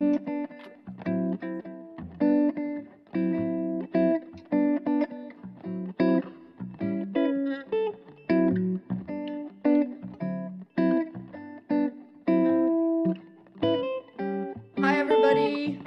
Hi, everybody.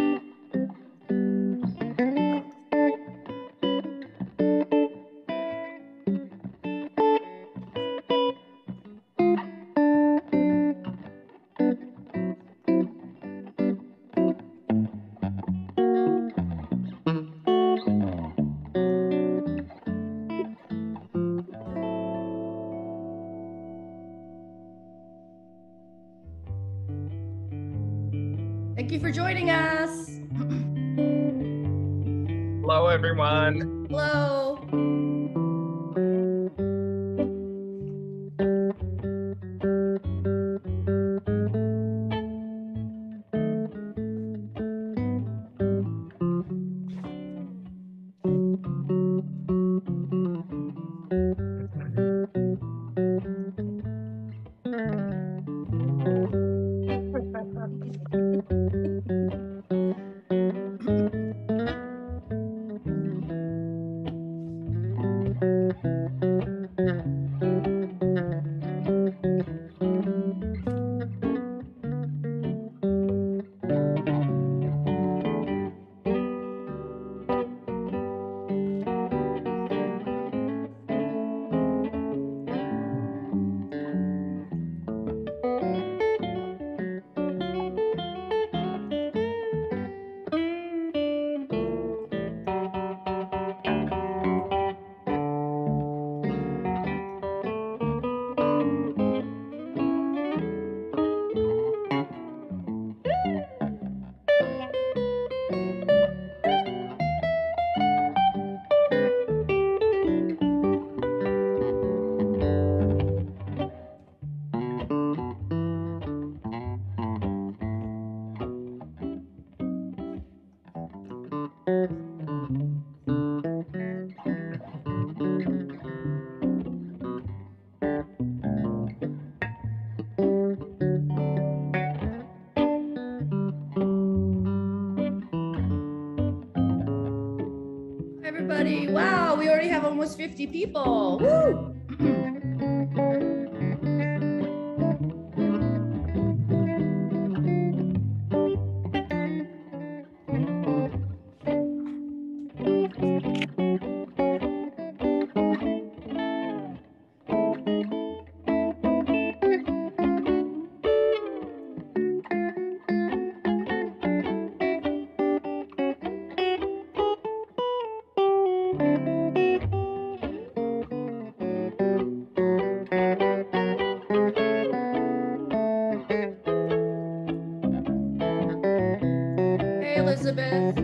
Thank you for joining us. Hello, everyone. Hello. Everybody, wow, we already have almost 50 people. Woo! Hey, Elizabeth.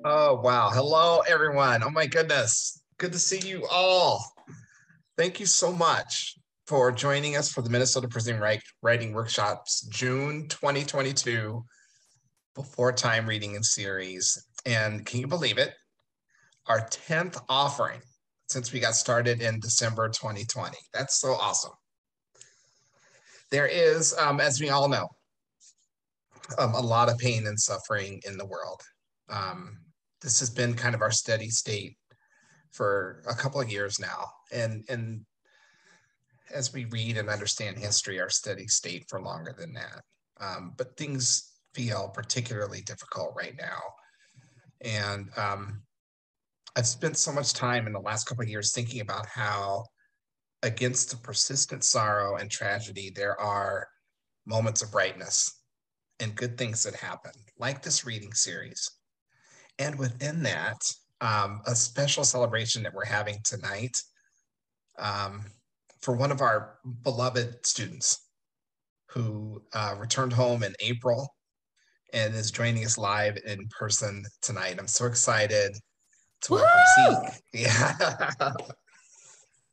Oh, wow. Hello, everyone. Oh, my goodness. Good to see you all. Thank you so much for joining us for the Minnesota Prison Writing Workshops, June 2022, Before Time Reading in Series. And can you believe it? Our 10th offering since we got started in December 2020. That's so awesome. There is, as we all know, a lot of pain and suffering in the world. This has been kind of our steady state for a couple of years now. And as we read and understand history, our steady state for longer than that. But things feel particularly difficult right now. And I've spent so much time in the last couple of years thinking about how against the persistent sorrow and tragedy, there are moments of brightness and good things that happen, like this reading series. And within that, a special celebration that we're having tonight for one of our beloved students who returned home in April and is joining us live in person tonight. I'm so excited to welcome Zeke. Yeah.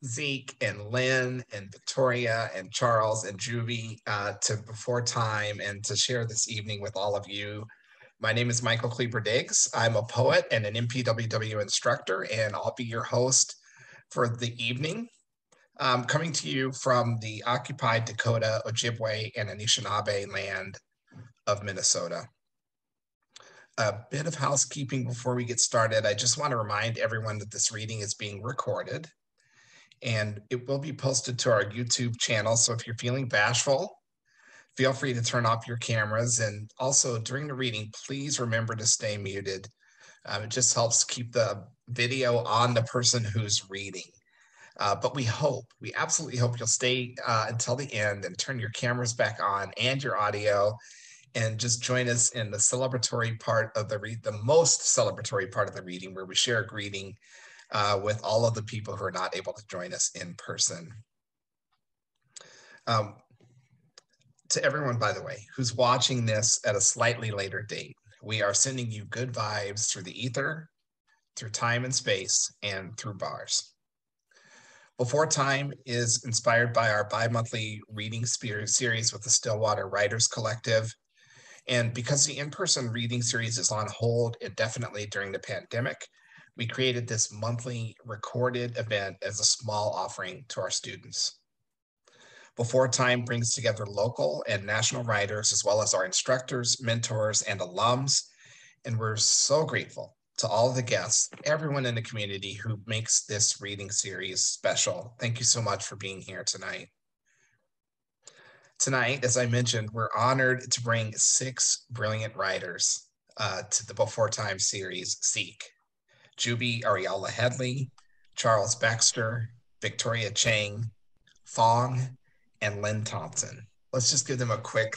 Zeke and Lynne and Victoria and Charles and Jubi to Before Time and to share this evening with all of you. My name is Michael Kleber-Diggs. I'm a poet and an MPWW instructor, and I'll be your host for the evening. Coming to you from the occupied Dakota, Ojibwe, and Anishinaabe land of Minnesota. A bit of housekeeping before we get started. I just want to remind everyone that this reading is being recorded, and it will be posted to our YouTube channel. So if you're feeling bashful, feel free to turn off your cameras. And also during the reading, please remember to stay muted. It just helps keep the video on the person who's reading. But we absolutely hope you'll stay until the end and turn your cameras back on and your audio, and just join us in the celebratory part of the most celebratory part of the reading, where we share a greeting with all of the people who are not able to join us in person. To everyone, by the way, who's watching this at a slightly later date, we are sending you good vibes through the ether, through time and space, and through bars. Before Time is inspired by our bi-monthly reading series with the Stillwater Writers Collective. And because the in-person reading series is on hold indefinitely during the pandemic, we created this monthly recorded event as a small offering to our students. Before Time brings together local and national writers, as well as our instructors, mentors, and alums. And we're so grateful to all of the guests, everyone in the community who makes this reading series special. Thank you so much for being here tonight. Tonight, as I mentioned, we're honored to bring 6 brilliant writers to the Before Time series: Zeke, Jubi Arriola-Headley, Charles Baxter, Victoria Chang, Fong, and Lynne Thompson. Let's just give them a quick,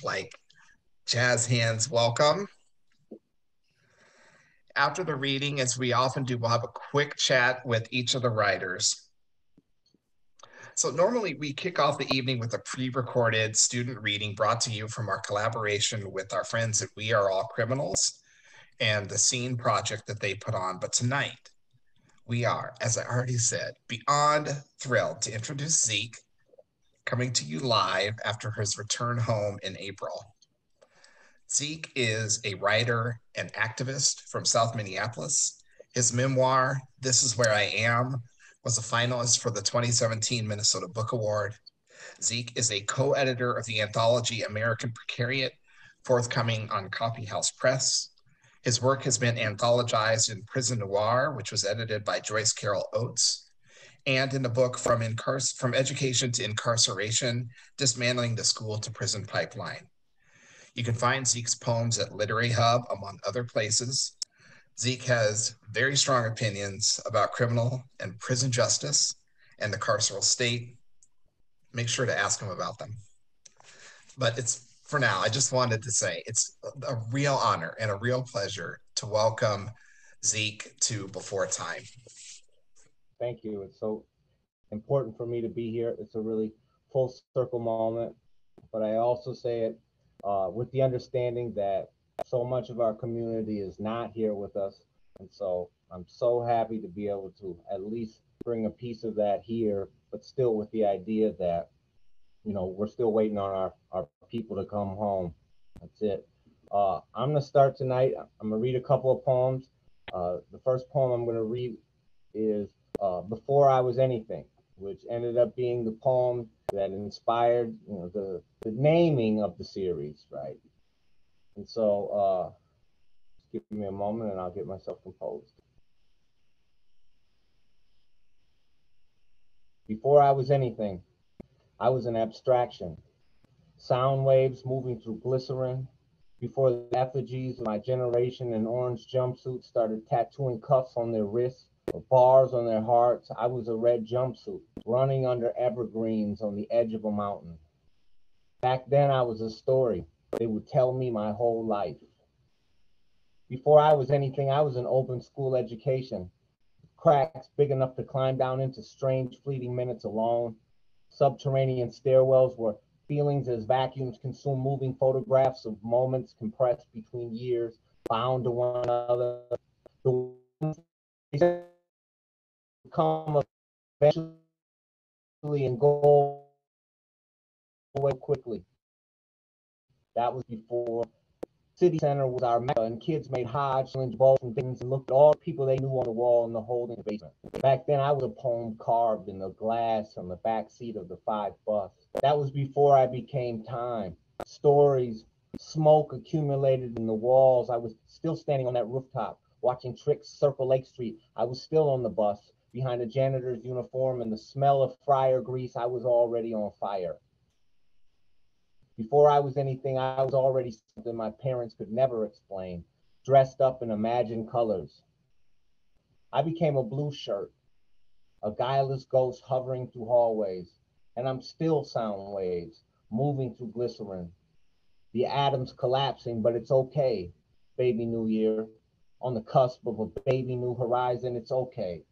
jazz hands welcome. After the reading, as we often do, we'll have a quick chat with each of the writers. So normally we kick off the evening with a pre-recorded student reading brought to you from our collaboration with our friends at We Are All Criminals and the Scene project that they put on. But tonight, we are, as I already said, beyond thrilled to introduce Zeke, coming to you live after his return home in April. Zeke is a writer and activist from South Minneapolis. His memoir, This Is Where I Am, was a finalist for the 2017 Minnesota Book Award. Zeke is a co-editor of the anthology American Precariat, forthcoming on Coffeehouse Press. His work has been anthologized in Prison Noir, which was edited by Joyce Carol Oates, and in the book From Education to Incarceration, Dismantling the School to Prison Pipeline. You can find Zeke's poems at Literary Hub, among other places. Zeke has very strong opinions about criminal and prison justice and the carceral state. Make sure to ask him about them. But for now, I just wanted to say it's a real honor and a real pleasure to welcome Zeke to Before Time. Thank you. It's so important for me to be here. It's a really full circle moment, but I also say it with the understanding that so much of our community is not here with us. And so I'm so happy to be able to at least bring a piece of that here, but still with the idea that, we're still waiting on our people to come home. That's it. I'm going to start tonight. I'm going to read a couple of poems. The first poem I'm going to read is Before I Was Anything, which ended up being the poem that inspired, the naming of the series, right? And so just give me a moment and I'll get myself composed. Before I was anything, I was an abstraction. Sound waves moving through glycerin. Before the effigies of my generation in orange jumpsuits started tattooing cuffs on their wrists or bars on their hearts, I was a red jumpsuit running under evergreens on the edge of a mountain. Back then I was a story. They would tell me my whole life. Before I was anything, I was an open school education. Cracks big enough to climb down into strange fleeting minutes alone. Subterranean stairwells where feelings as vacuums consume moving photographs of moments compressed between years, bound to one another. The ones come eventually and go away quickly. That was before city center was our mecca, and kids made hodgepodge balls and things and looked at all the people they knew on the wall in the holding basement. Back then, I was a poem carved in the glass on the back seat of the 5 bus. That was before I became time. Stories, smoke accumulated in the walls. I was still standing on that rooftop, watching tricks circle Lake Street. I was still on the bus, behind a janitor's uniform and the smell of fryer grease. I was already on fire. Before I was anything, I was already something my parents could never explain, dressed up in imagined colors. I became a blue shirt, a guileless ghost hovering through hallways, and I'm still sound waves, moving through glycerin. The atoms collapsing, but it's okay, baby new year. On the cusp of a baby new horizon, it's okay.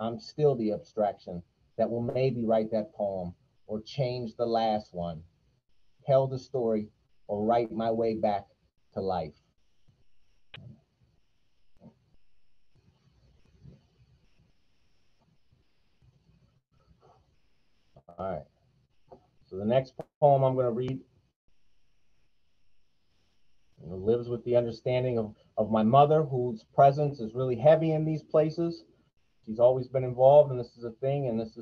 I'm still the abstraction that will maybe write that poem or change the last one, tell the story, or write my way back to life. All right. So the next poem I'm going to read lives with the understanding of my mother, whose presence is really heavy in these places. She's always been involved, and this is a thing, and it's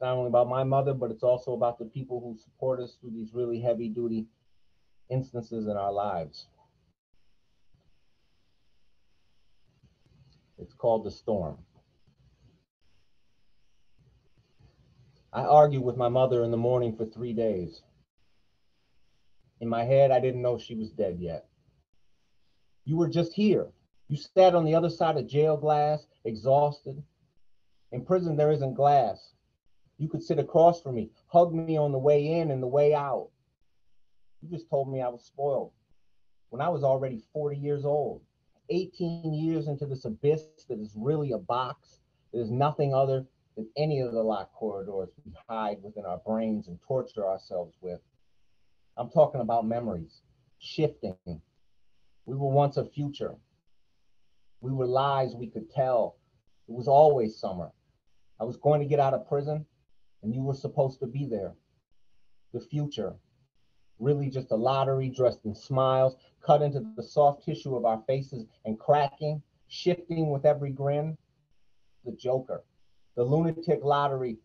not only about my mother, but it's also about the people who support us through these really heavy-duty instances in our lives. It's called The Storm. I argued with my mother in the morning for 3 days. In my head, I didn't know she was dead yet. You were just here. You sat on the other side of jail glass, exhausted. In prison, there isn't glass. You could sit across from me, hug me on the way in and the way out. You just told me I was spoiled when I was already 40 years old, 18 years into this abyss that is really a box. There's nothing other than any of the locked corridors we hide within our brains and torture ourselves with. I'm talking about memories, shifting. We were once a future. We were lies we could tell. It was always summer. I was going to get out of prison, and you were supposed to be there. The future, really just a lottery dressed in smiles, cut into the soft tissue of our faces and cracking, shifting with every grin. The Joker, the lunatic lottery,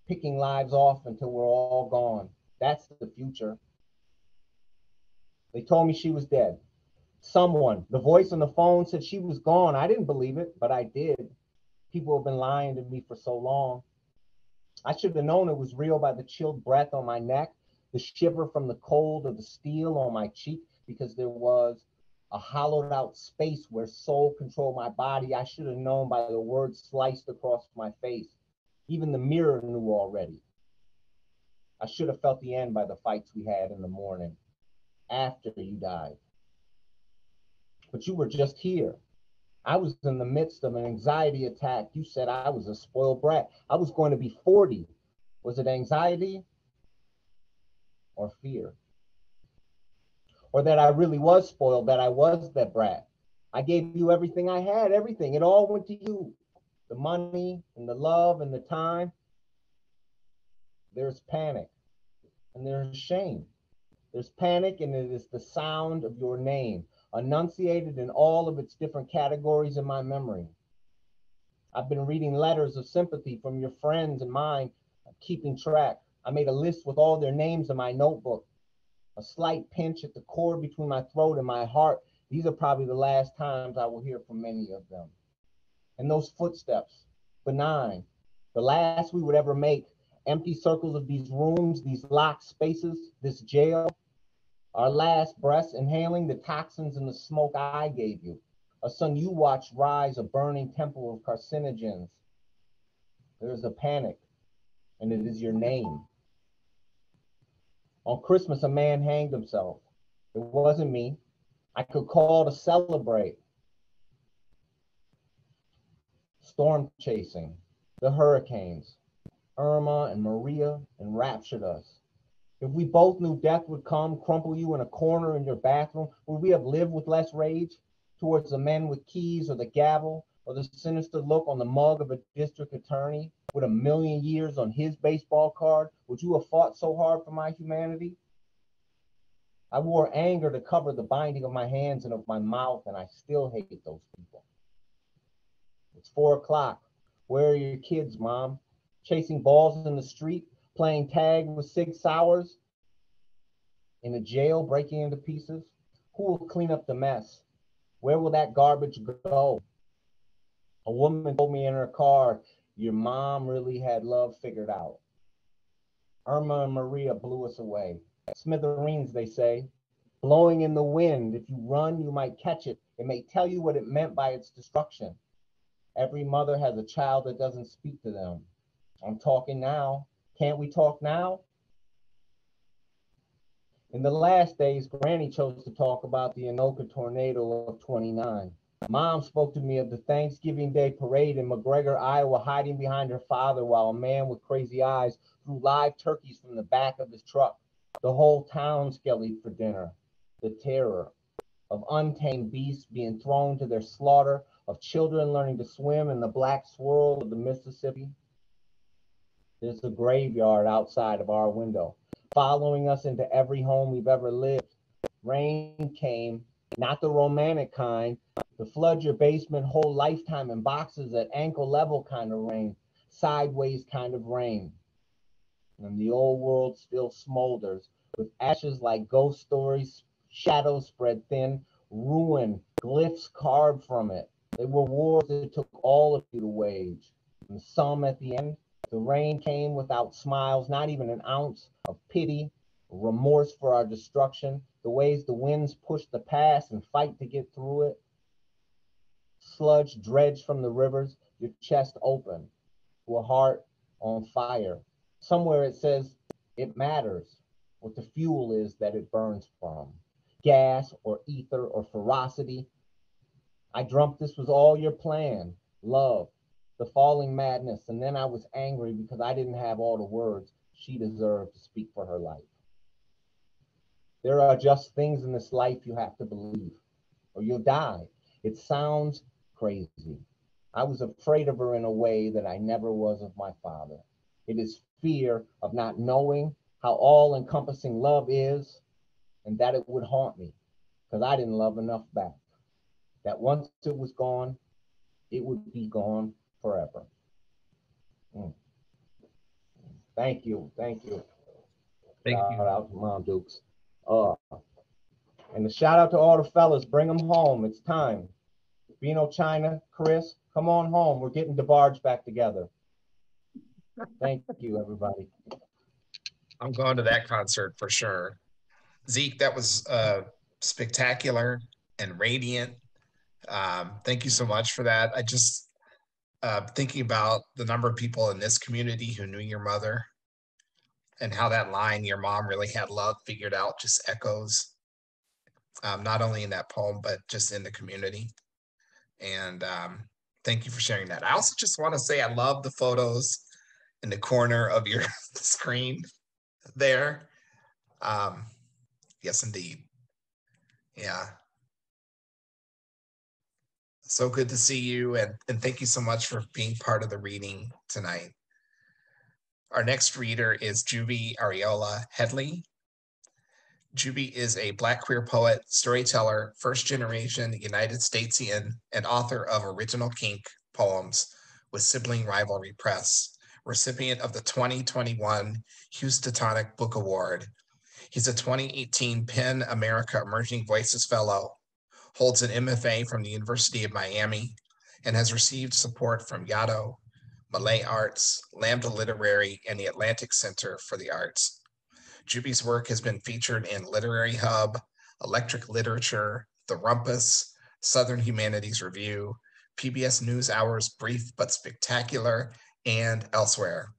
picking lives off until we're all gone. That's the future. They told me she was dead. Someone, the voice on the phone said she was gone. I didn't believe it, but I did. People have been lying to me for so long. I should have known it was real by the chilled breath on my neck, the shiver from the cold of the steel on my cheek, because there was a hollowed out space where soul controlled my body. I should have known by the words sliced across my face. Even the mirror knew already. I should have felt the end by the fights we had in the morning, after you died. But you were just here. I was in the midst of an anxiety attack. You said I was a spoiled brat. I was going to be 40. Was it anxiety or fear? Or that I really was spoiled, that I was that brat? I gave you everything I had, everything. It all went to you. The money and the love and the time. There's panic and there's shame. There's panic, and it is the sound of your name, enunciated in all of its different categories in my memory. I've been reading letters of sympathy from your friends and mine, keeping track. I made a list with all their names in my notebook. A slight pinch at the cord between my throat and my heart. These are probably the last times I will hear from many of them. And those footsteps, benign, the last we would ever make, empty circles of these rooms, these locked spaces, this jail. Our last breaths, inhaling the toxins and the smoke I gave you. A sun you watched rise, a burning temple of carcinogens. There is a panic, and it is your name. On Christmas, a man hanged himself. It wasn't me. I could call to celebrate. Storm chasing, the hurricanes, Irma and Maria enraptured us. If we both knew death would come, crumple you in a corner in your bathroom, would we have lived with less rage towards the men with keys or the gavel or the sinister look on the mug of a district attorney with 1,000,000 years on his baseball card? Would you have fought so hard for my humanity? I wore anger to cover the binding of my hands and of my mouth, and I still hate those people. It's 4 o'clock. Where are your kids, Mom? Chasing balls in the street, playing tag with Sig Sauers? In a jail, breaking into pieces? Who will clean up the mess? Where will that garbage go? A woman told me in her car, your mom really had love figured out. Irma and Maria blew us away. Smithereens, they say, blowing in the wind. If you run, you might catch it. It may tell you what it meant by its destruction. Every mother has a child that doesn't speak to them. I'm talking now. Can't we talk now? In the last days, Granny chose to talk about the Anoka tornado of 29. Mom spoke to me of the Thanksgiving Day parade in McGregor, Iowa, hiding behind her father while a man with crazy eyes threw live turkeys from the back of his truck. The whole town skellied for dinner. The terror of untamed beasts being thrown to their slaughter, of children learning to swim in the black swirl of the Mississippi. There's a graveyard outside of our window, following us into every home we've ever lived. Rain came, not the romantic kind, to flood your basement whole lifetime in boxes at ankle level kind of rain, sideways kind of rain. And the old world still smolders, with ashes like ghost stories, shadows spread thin, ruin, glyphs carved from it. They were wars that took all of you to wage. And some at the end, the rain came without smiles, not even an ounce of pity, remorse for our destruction, the ways the winds push the past and fight to get through it. Sludge dredged from the rivers, your chest open, to a heart on fire. Somewhere it says it matters what the fuel is that it burns from. Gas or ether or ferocity. I dreamt this was all your plan. Love, the falling madness, and then I was angry because I didn't have all the words she deserved to speak for her life. There are just things in this life you have to believe, or you'll die. It sounds crazy. I was afraid of her in a way that I never was of my father. It is fear of not knowing how all-encompassing love is, and that it would haunt me, because I didn't love enough back. That once it was gone, it would be gone forever. Thank you, thank you. Shout out to Mom Dukes. And a shout out to all the fellas, bring them home, it's time. Bino, China, Chris, come on home, we're getting DeBarge back together. Thank you, everybody. I'm going to that concert for sure. Zeke, that was spectacular and radiant. Thank you so much for that. I just thinking about the number of people in this community who knew your mother and how that line, your mom really had love figured out, just echoes, not only in that poem, but just in the community. And thank you for sharing that. I also just want to say I love the photos in the corner of your screen there. Yes, indeed. Yeah. So good to see you, and thank you so much for being part of the reading tonight. Our next reader is Jubi Arriola-Headley. Jubi is a Black queer poet, storyteller, first-generation United Statesian, and author of Original Kink poems with Sibling Rivalry Press, recipient of the 2021 Houstonic Book Award. He's a 2018 PEN America Emerging Voices Fellow, holds an MFA from the University of Miami, and has received support from Yaddo, Malay Arts, Lambda Literary, and the Atlantic Center for the Arts. Jubi's work has been featured in Literary Hub, Electric Literature, The Rumpus, Southern Humanities Review, PBS NewsHour's Brief but Spectacular, and elsewhere.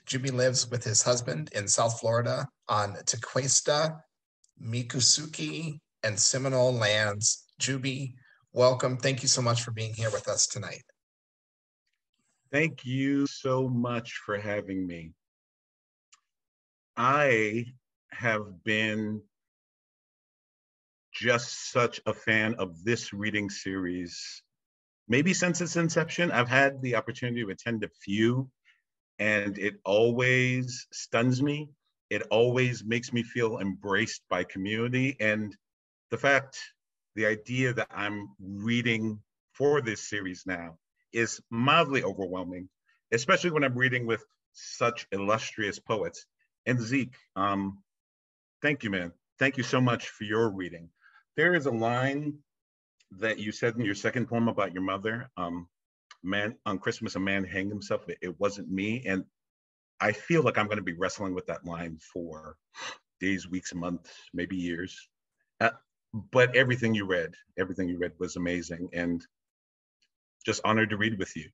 Jubi lives with his husband in South Florida on Tequesta, Mikusuki, and Seminole lands. Jubi, welcome. Thank you so much for being here with us tonight. Thank you so much for having me. I have been just such a fan of this reading series, maybe since its inception. I've had the opportunity to attend a few, and it always stuns me It always makes me feel embraced by community. And the idea that I'm reading for this series now is mildly overwhelming, especially when I'm reading with such illustrious poets. And Zeke, thank you, man. Thank you so much for your reading. There is a line that you said in your second poem about your mother, man, on Christmas, a man hanged himself. It wasn't me. And I feel like I'm going to be wrestling with that line for days, weeks, months, maybe years. But everything you read was amazing, and just honored to read with you.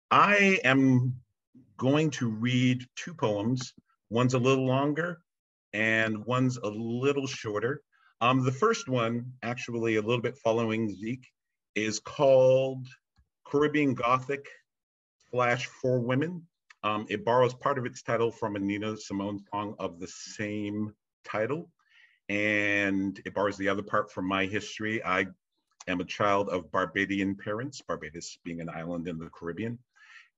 I am going to read two poems. One's a little longer and one's a little shorter. The first one, actually a little bit following Zeke, is called Caribbean Gothic / For Women. It borrows part of its title from a Nina Simone song of the same title, and it borrows the other part from my history. I am a child of Barbadian parents, Barbados being an island in the Caribbean.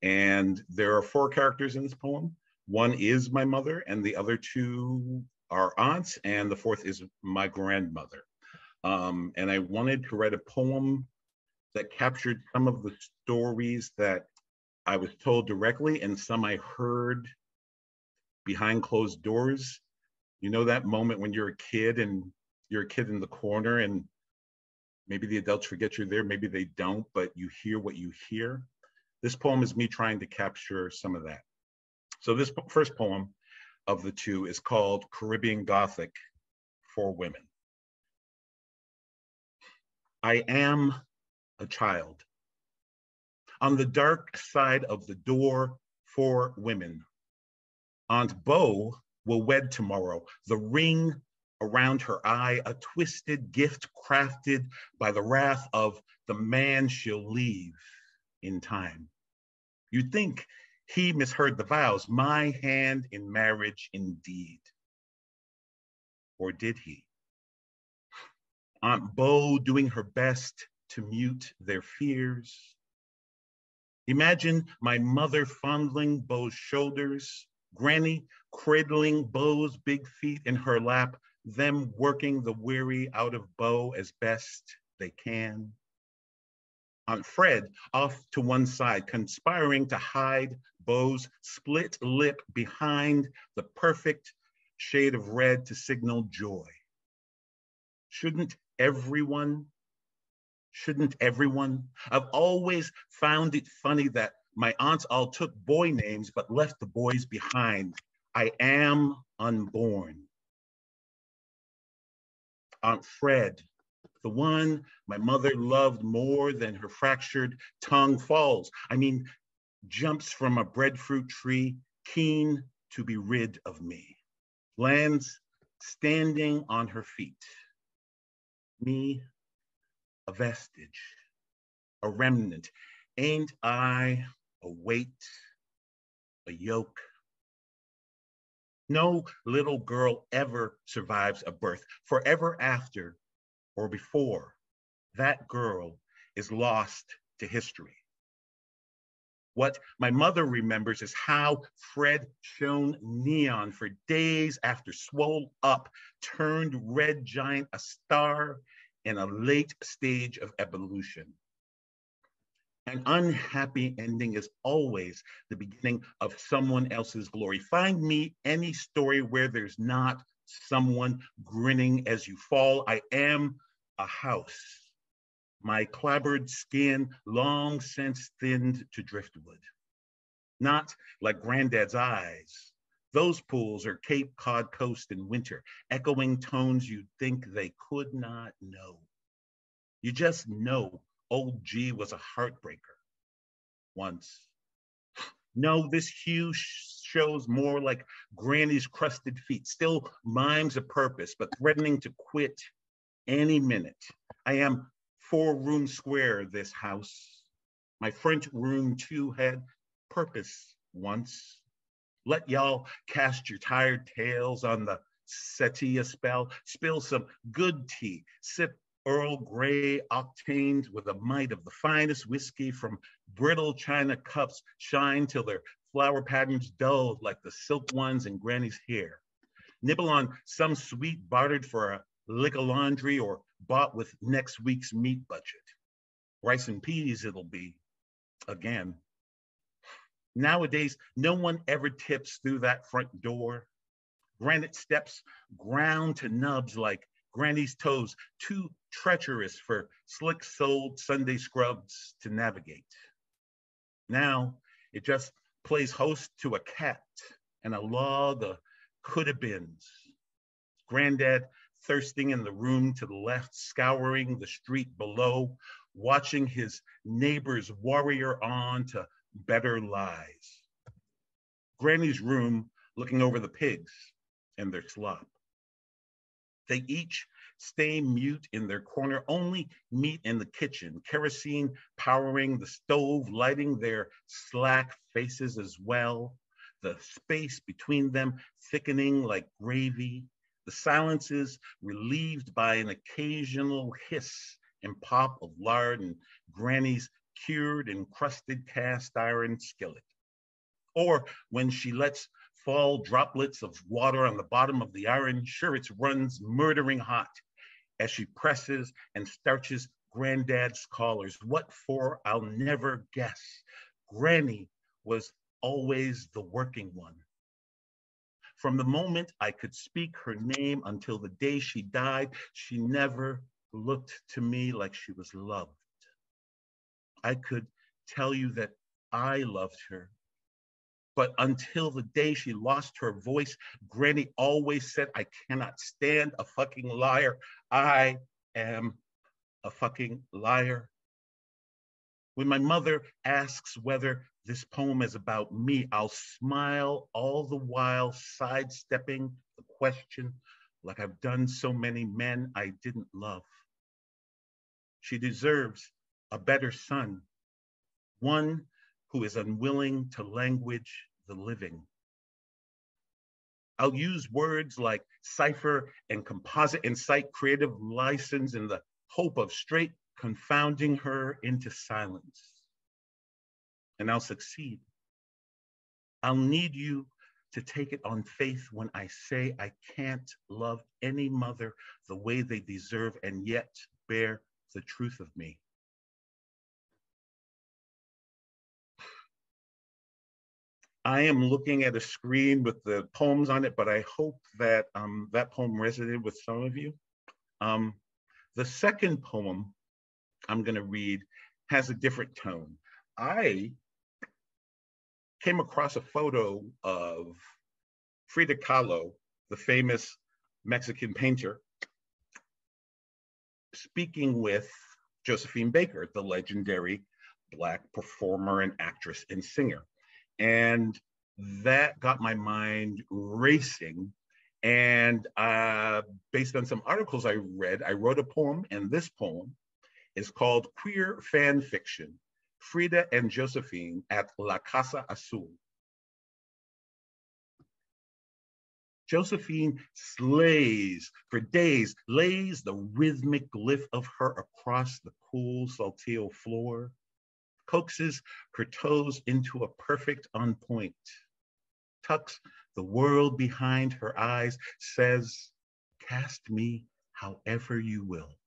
And there are 4 characters in this poem. One is my mother, and the other 2 are aunts, and the 4th is my grandmother. And I wanted to write a poem that captured some of the stories that I was told directly and some I heard behind closed doors. You know that moment when you're a kid and you're a kid in the corner and maybe the adults forget you're there, maybe they don't, but you hear what you hear. This poem is me trying to capture some of that. So this first poem of the 2 is called Caribbean Gothic for Women. I am a child. On the dark side of the door for women. Aunt Beau will wed tomorrow. The ring around her eye, a twisted gift crafted by the wrath of the man she'll leave in time. You'd think he misheard the vows, my hand in marriage indeed. Or did he? Aunt Beau doing her best to mute their fears. Imagine my mother fondling Beau's shoulders, Granny cradling Beau's big feet in her lap, them working the weary out of Beau as best they can. Aunt Fred off to one side, conspiring to hide Beau's split lip behind the perfect shade of red to signal joy. Shouldn't everyone? I've always found it funny that my aunts all took boy names but left the boys behind. I am unborn. Aunt Fred, the one my mother loved more than her fractured tongue, falls. Jumps from a breadfruit tree, keen to be rid of me. Lands standing on her feet. Me, a vestige, a remnant. Ain't I a weight, a yoke? No little girl ever survives a birth. Forever after or before, that girl is lost to history. What my mother remembers is how Fred shone neon for days after swole up, turned red giant, a star in a late stage of evolution. An unhappy ending is always the beginning of someone else's glory. Find me any story where there's not someone grinning as you fall. I am a house. My clabbered skin long since thinned to driftwood. Not like granddad's eyes. Those pools are Cape Cod coast in winter, echoing tones you'd think they could not know. You just know old G was a heartbreaker once. No, this hue shows more like Granny's crusted feet, still mimes a purpose, but threatening to quit any minute. I am 4-room square, this house. My front room too had purpose once. Let y'all cast your tired tails on the settee a spell, spill some good tea, sip Earl Grey octaned with a mite of the finest whiskey from brittle china cups, shine till they're flower patterns dulled like the silk ones in Granny's hair. Nibble on some sweet bartered for a lick of laundry or bought with next week's meat budget. Rice and peas it'll be, again. Nowadays, no one ever tips through that front door. Granite steps ground to nubs like Granny's toes, too treacherous for slick-soled Sunday scrubs to navigate. Now, it just plays host to a cat and a log of coulda-beens. Granddad thirsting in the room to the left, scouring the street below, watching his neighbors warrior on to better lies. Granny's room looking over the pigs and their slop. They each stay mute in their corner, only meet in the kitchen, kerosene powering the stove, lighting their slack faces as well, the space between them thickening like gravy, the silences relieved by an occasional hiss and pop of lard and Granny's cured and crusted cast iron skillet. Or when she lets fall droplets of water on the bottom of the iron, sure it runs murdering hot as she presses and starches Granddad's collars. What for, I'll never guess. Granny was always the working one. From the moment I could speak her name until the day she died, she never looked to me like she was loved. I could tell you that I loved her, but until the day she lost her voice, Granny always said, I cannot stand a fucking liar. I am a fucking liar. When my mother asks whether this poem is about me, I'll smile all the while sidestepping the question like I've done so many men I didn't love. She deserves a better son, one who is unwilling to language the living. I'll use words like cipher and composite and cite creative license in the hope of straight confounding her into silence. And I'll succeed. I'll need you to take it on faith when I say I can't love any mother the way they deserve and yet bear the truth of me. I am looking at a screen with the poems on it, but I hope that that poem resonated with some of you. The second poem I'm going to read has a different tone. I came across a photo of Frida Kahlo, the famous Mexican painter, speaking with Josephine Baker, the legendary Black performer and actress and singer. And that got my mind racing. And based on some articles I read, I wrote a poem, and this poem is called Queer Fan Fiction, Frida and Josephine at La Casa Azul. Josephine slays for days, lays the rhythmic glyph of her across the cool Saltillo floor, coaxes her toes into a perfect on point, tucks the world behind her eyes, says, cast me however you will.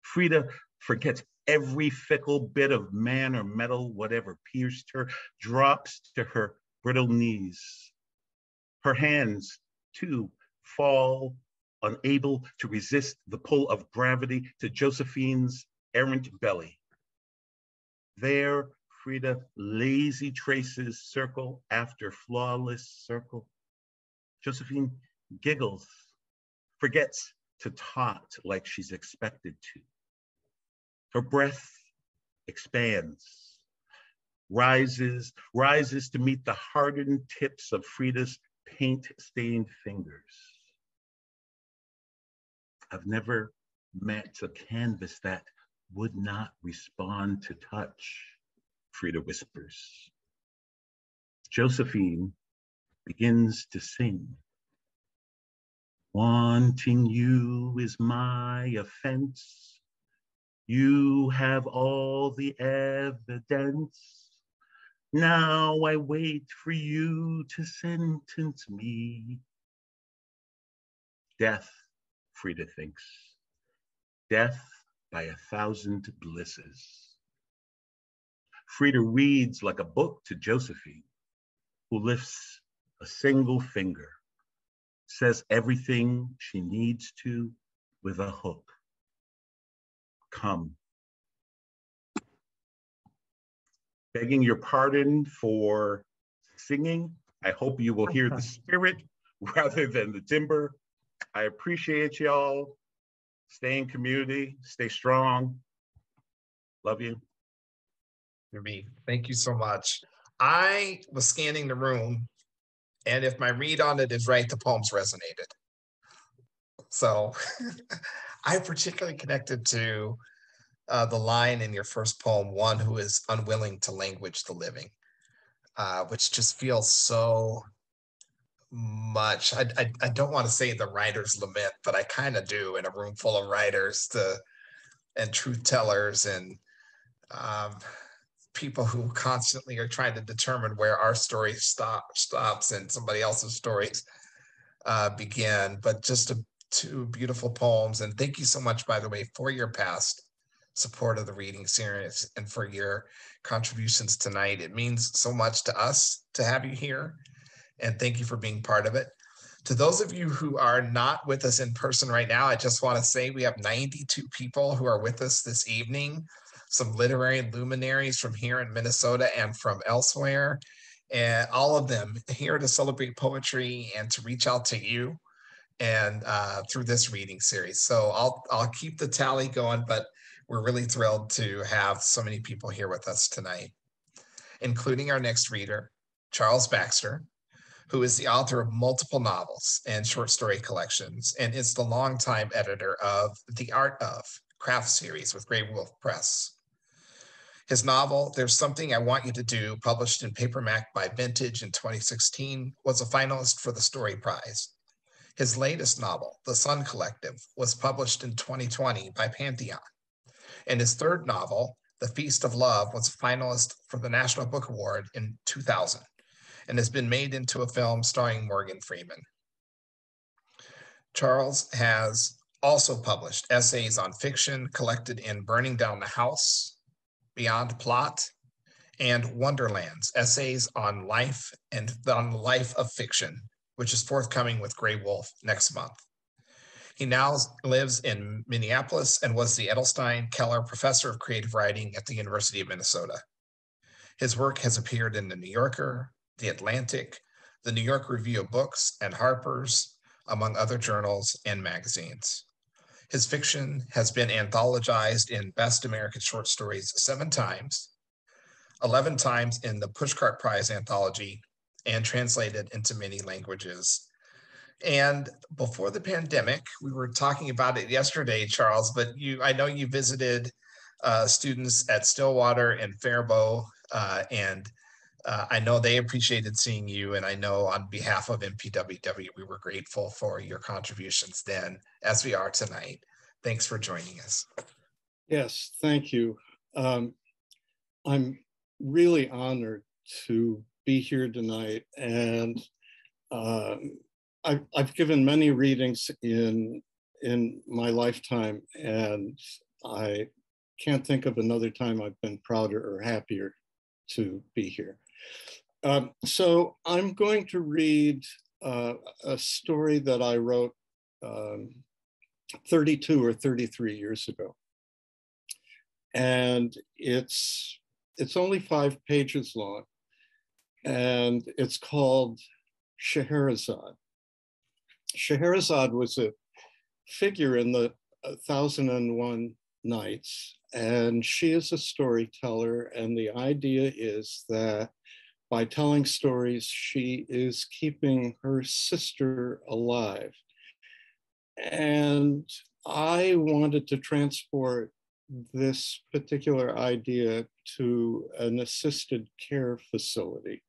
Frida forgets every fickle bit of man or metal, whatever pierced her, drops to her brittle knees. Her hands, too, fall, unable to resist the pull of gravity to Josephine's errant belly. There, Frida lazy traces circle after flawless circle. Josephine giggles, forgets to tot like she's expected to. Her breath expands, rises to meet the hardened tips of Frida's paint-stained fingers. I've never met a canvas that would not respond to touch, Frida whispers. Josephine begins to sing. Wanting you is my offense. You have all the evidence. Now I wait for you to sentence me. Death, Frida thinks. Death by 1,000 blisses. Frida reads like a book to Josephine, who lifts a single finger, says everything she needs to with a hook. Come. Begging your pardon for singing. I hope you will hear the spirit rather than the timber. I appreciate y'all. Stay in community, stay strong. Love you. Jubi, thank you so much. I was scanning the room, and if my read on it is right, the poems resonated. So I particularly connected to the line in your first poem, one who is unwilling to language the living, which just feels so much. I don't want to say the writer's lament, but I kind of do in a room full of writers and truth tellers and people who constantly are trying to determine where our story stops and somebody else's stories begin. But just two beautiful poems. And thank you so much, by the way, for your past support of the reading series and for your contributions tonight. It means so much to us to have you here. And thank you for being part of it. To those of you who are not with us in person right now, I just want to say we have 92 people who are with us this evening, some literary luminaries from here in Minnesota and from elsewhere, and all of them here to celebrate poetry and to reach out to you and through this reading series. So I'll keep the tally going, but we're really thrilled to have so many people here with us tonight, including our next reader, Charles Baxter, who is the author of multiple novels and short story collections, and is the longtime editor of The Art of Craft series with Grey Wolf Press. His novel, There's Something I Want You to Do, published in Paperback by Vintage in 2016, was a finalist for the Story Prize. His latest novel, The Sun Collective, was published in 2020 by Pantheon. And his third novel, The Feast of Love, was a finalist for the National Book Award in 2000. And has been made into a film starring Morgan Freeman. Charles has also published essays on fiction collected in Burning Down the House, Beyond Plot, and Wonderlands, essays on life and on the life of fiction, which is forthcoming with Grey Wolf next month. He now lives in Minneapolis and was the Edelstein Keller Professor of Creative Writing at the University of Minnesota. His work has appeared in The New Yorker, The Atlantic, the New York Review of Books, and Harper's, among other journals and magazines. His fiction has been anthologized in Best American Short Stories 7 times, 11 times in the Pushcart Prize anthology, and translated into many languages. And before the pandemic, we were talking about it yesterday, Charles, but I know you visited students at Stillwater and Faribault, and I know they appreciated seeing you, and I know on behalf of MPWW, we were grateful for your contributions then, as we are tonight. Thanks for joining us. Yes, thank you. I'm really honored to be here tonight, and I've given many readings in my lifetime, and I can't think of another time I've been prouder or happier to be here. So I'm going to read a story that I wrote 32 or 33 years ago. And it's only 5 pages long, and it's called Scheherazade. Scheherazade was a figure in the 1001 Nights, and she is a storyteller, and the idea is that by telling stories, she is keeping her sister alive. And I wanted to transport this particular idea to an assisted care facility.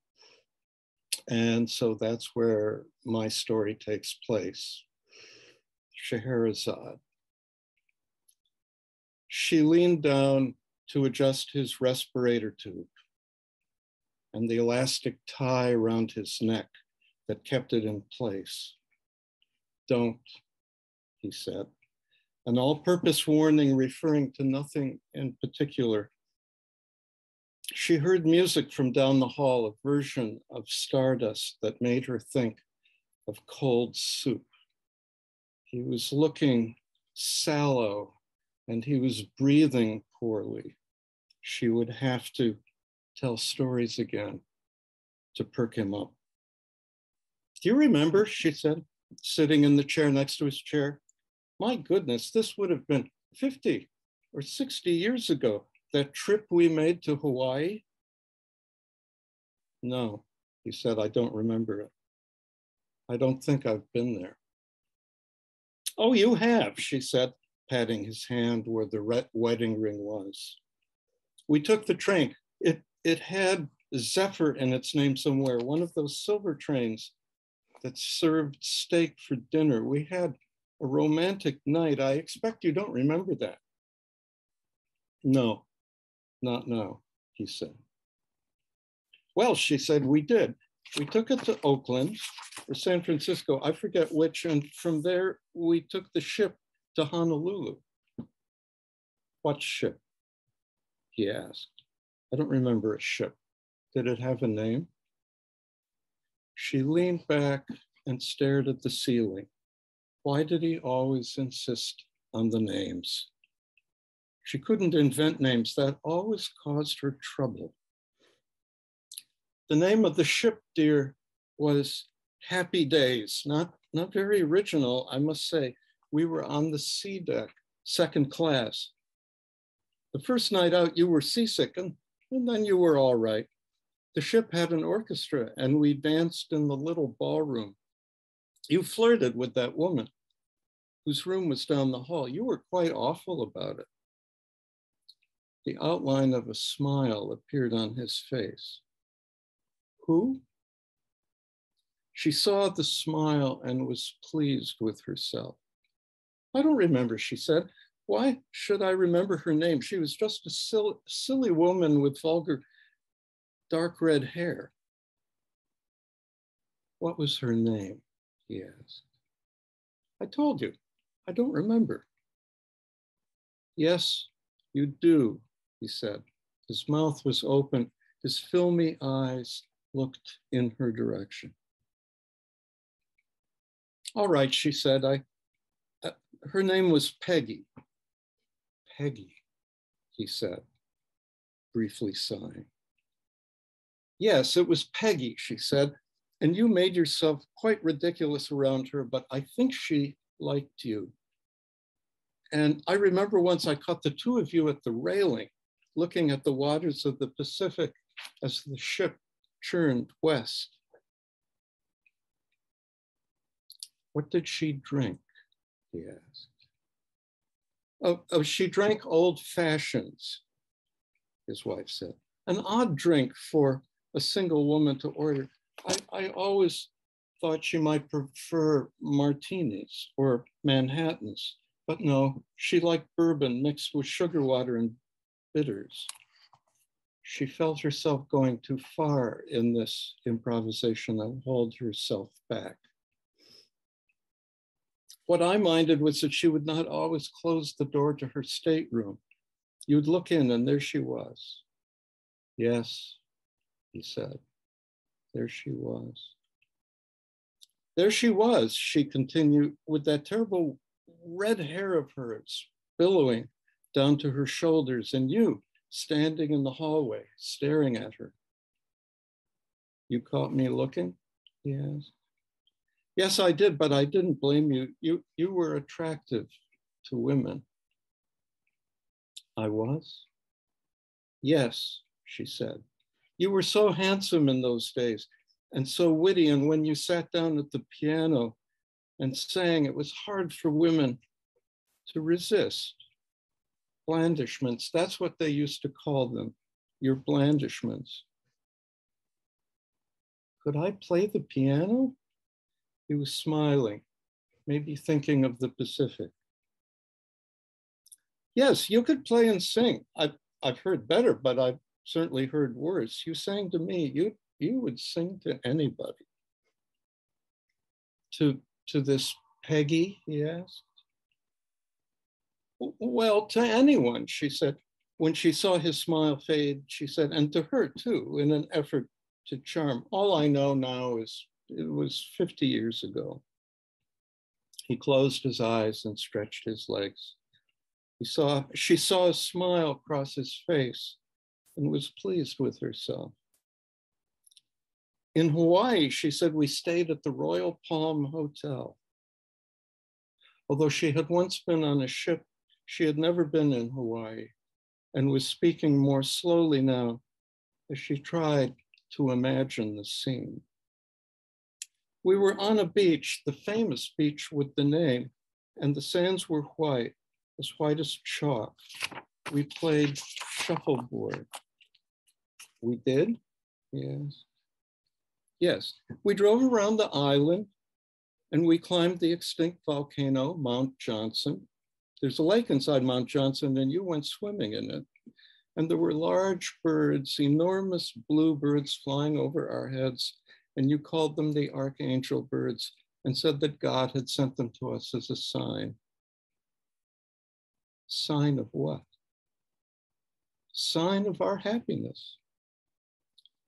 And so that's where my story takes place. Scheherazade. She leaned down to adjust his respirator tube. and the elastic tie around his neck that kept it in place. Don't, he said, an all-purpose warning referring to nothing in particular. She heard music from down the hall, a version of Stardust that made her think of cold soup. He was looking sallow and he was breathing poorly. She would have to tell stories again to perk him up. Do you remember, she said, sitting in the chair next to his chair? My goodness, this would have been 50 or 60 years ago, that trip we made to Hawaii? No, he said, I don't remember it. I don't think I've been there. Oh, you have, she said, patting his hand where the wedding ring was. We took the train. It had Zephyr in its name somewhere, one of those silver trains that served steak for dinner. We had a romantic night. I expect you don't remember that. No, not now, he said. Well, she said, we did. We took it to Oakland or San Francisco, I forget which, and from there we took the ship to Honolulu. What ship? He asked. I don't remember a ship. Did it have a name? She leaned back and stared at the ceiling. Why did he always insist on the names? She couldn't invent names. That always caused her trouble. The name of the ship, dear, was Happy Days. Not very original, I must say. We were on the sea deck, second class. The first night out, you were seasick, and then you were all right. The ship had an orchestra, and we danced in the little ballroom. You flirted with that woman whose room was down the hall. You were quite awful about it. The outline of a smile appeared on his face. Who? She saw the smile and was pleased with herself. I don't remember, she said. Why should I remember her name? She was just a silly woman with vulgar dark red hair. What was her name? He asked. I told you, I don't remember. Yes, you do, he said. His mouth was open. His filmy eyes looked in her direction. All right, she said. Her name was Peggy. Peggy, he said, briefly sighing. Yes, it was Peggy, she said, and you made yourself quite ridiculous around her, but I think she liked you. And I remember once I caught the two of you at the railing, looking at the waters of the Pacific as the ship churned west. What did she drink? He asked. Oh, she drank old fashions, his wife said. An odd drink for a single woman to order. I always thought she might prefer martinis or Manhattans, but no, she liked bourbon mixed with sugar water and bitters. She felt herself going too far in this improvisation and hauled herself back. What I minded was that she would not always close the door to her stateroom. You'd look in and there she was. Yes, he said, there she was. There she was, she continued, with that terrible red hair of hers billowing down to her shoulders, and you standing in the hallway, staring at her. You caught me looking? He asked. Yes, I did, but I didn't blame you. You were attractive to women. I was? Yes, she said. You were so handsome in those days and so witty, and when you sat down at the piano and sang, it was hard for women to resist. Blandishments, that's what they used to call them, your blandishments. Could I play the piano? He was smiling, maybe thinking of the Pacific. Yes, you could play and sing. I've heard better, but certainly heard worse. You sang to me, you would sing to anybody. To this Peggy, he asked. Well, to anyone, she said. When she saw his smile fade, she said, and to her too, in an effort to charm. All I know now is it was 50 years ago. He closed his eyes and stretched his legs. She saw a smile cross his face and was pleased with herself. In Hawaii, she said, we stayed at the Royal Palm Hotel. Although she had once been on a ship, she had never been in Hawaii and was speaking more slowly now as she tried to imagine the scene. We were on a beach, the famous beach with the name, and the sands were white as chalk. We played shuffleboard. We did? Yes. Yes, we drove around the island and we climbed the extinct volcano, Mount Johnson. There's a lake inside Mount Johnson and you went swimming in it. And there were large birds, enormous blue birds flying over our heads. And you called them the archangel birds and said that God had sent them to us as a sign. Sign of what? Sign of our happiness.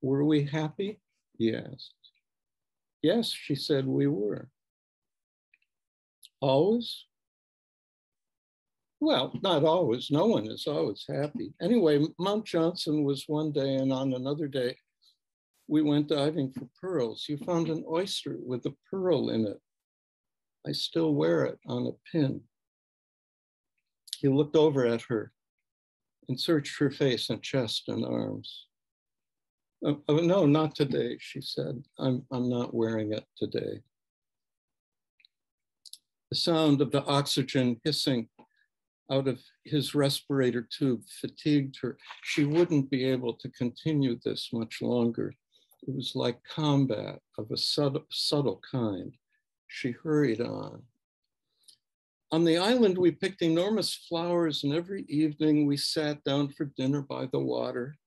Were we happy? He asked. Yes, she said, we were. Always? Well, not always. No one is always happy. Anyway, Mount Johnson was one day, and on another day, we went diving for pearls. You found an oyster with a pearl in it. I still wear it on a pin. He looked over at her and searched her face and chest and arms. Oh, no, not today, she said. I'm not wearing it today. The sound of the oxygen hissing out of his respirator tube fatigued her. She wouldn't be able to continue this much longer. It was like combat of a subtle kind. She hurried on. On the island, we picked enormous flowers, and every evening we sat down for dinner by the water.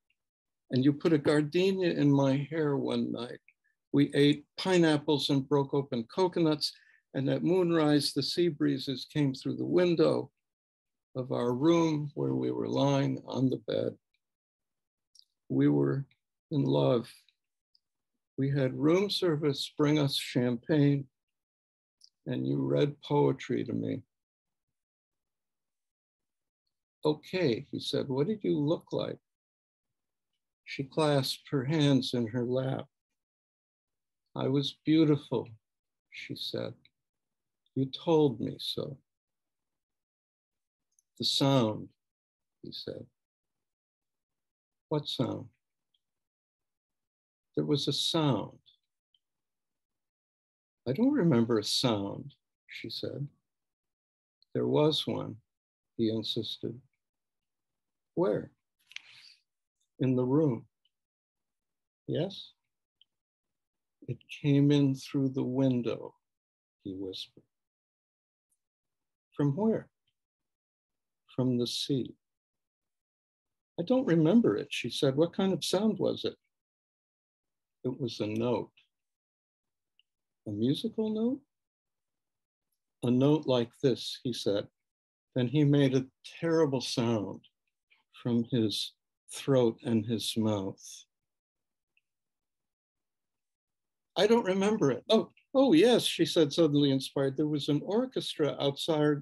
And you put a gardenia in my hair one night. We ate pineapples and broke open coconuts, and at moonrise, the sea breezes came through the window of our room where we were lying on the bed. We were in love. We had room service bring us champagne, and you read poetry to me. Okay, he said, what did you look like? She clasped her hands in her lap. I was beautiful, she said. You told me so. The sound, he said. What sound? There was a sound. I don't remember a sound, she said. There was one, he insisted. Where? In the room. Yes? It came in through the window, he whispered. From where? From the sea. I don't remember it, she said. What kind of sound was it? It was a note. A musical note? A note like this, he said. Then he made a terrible sound from his throat and his mouth. I don't remember it. Oh yes, she said, suddenly inspired. There was an orchestra outside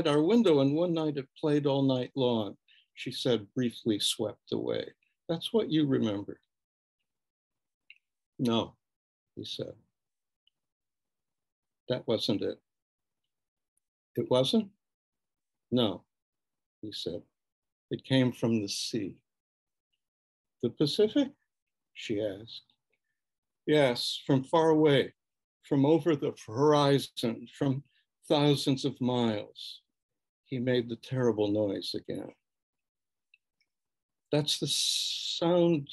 our window, and one night it played all night long, she said, briefly swept away. That's what you remember. No, he said. That wasn't it. It wasn't? No, he said. It came from the sea. The Pacific? She asked. Yes, from far away, from over the horizon, from thousands of miles. He made the terrible noise again. That's the sound.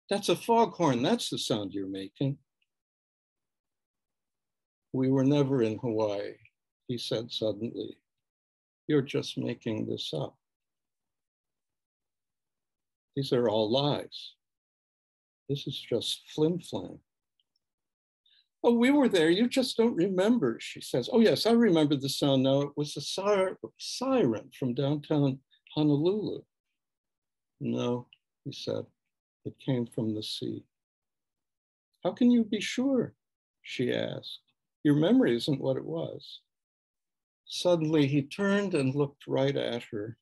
That's a foghorn. That's the sound you're making. We were never in Hawaii, he said suddenly. You're just making this up. These are all lies. This is just flim-flam. Oh, we were there, you just don't remember, she says. Oh yes, I remember the sound now. It was a siren from downtown Honolulu. No, he said, it came from the sea. How can you be sure? She asked. Your memory isn't what it was. Suddenly he turned and looked right at her.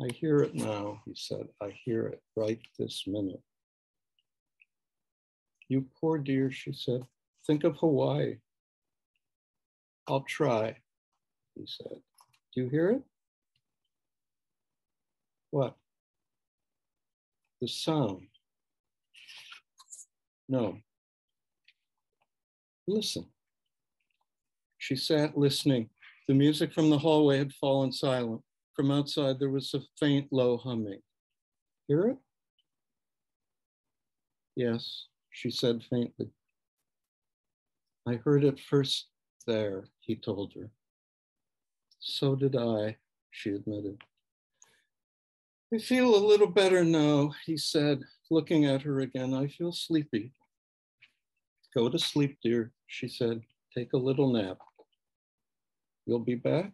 I hear it now, he said. I hear it right this minute. You poor dear, she said. Think of Hawaii. I'll try, he said. Do you hear it? What? The sound. No. Listen. She sat listening. The music from the hallway had fallen silent. From outside, there was a faint, low humming. Hear it? Yes, she said faintly. I heard it first there, he told her. So did I, she admitted. I feel a little better now, he said, looking at her again. I feel sleepy. Go to sleep, dear, she said. Take a little nap. You'll be back?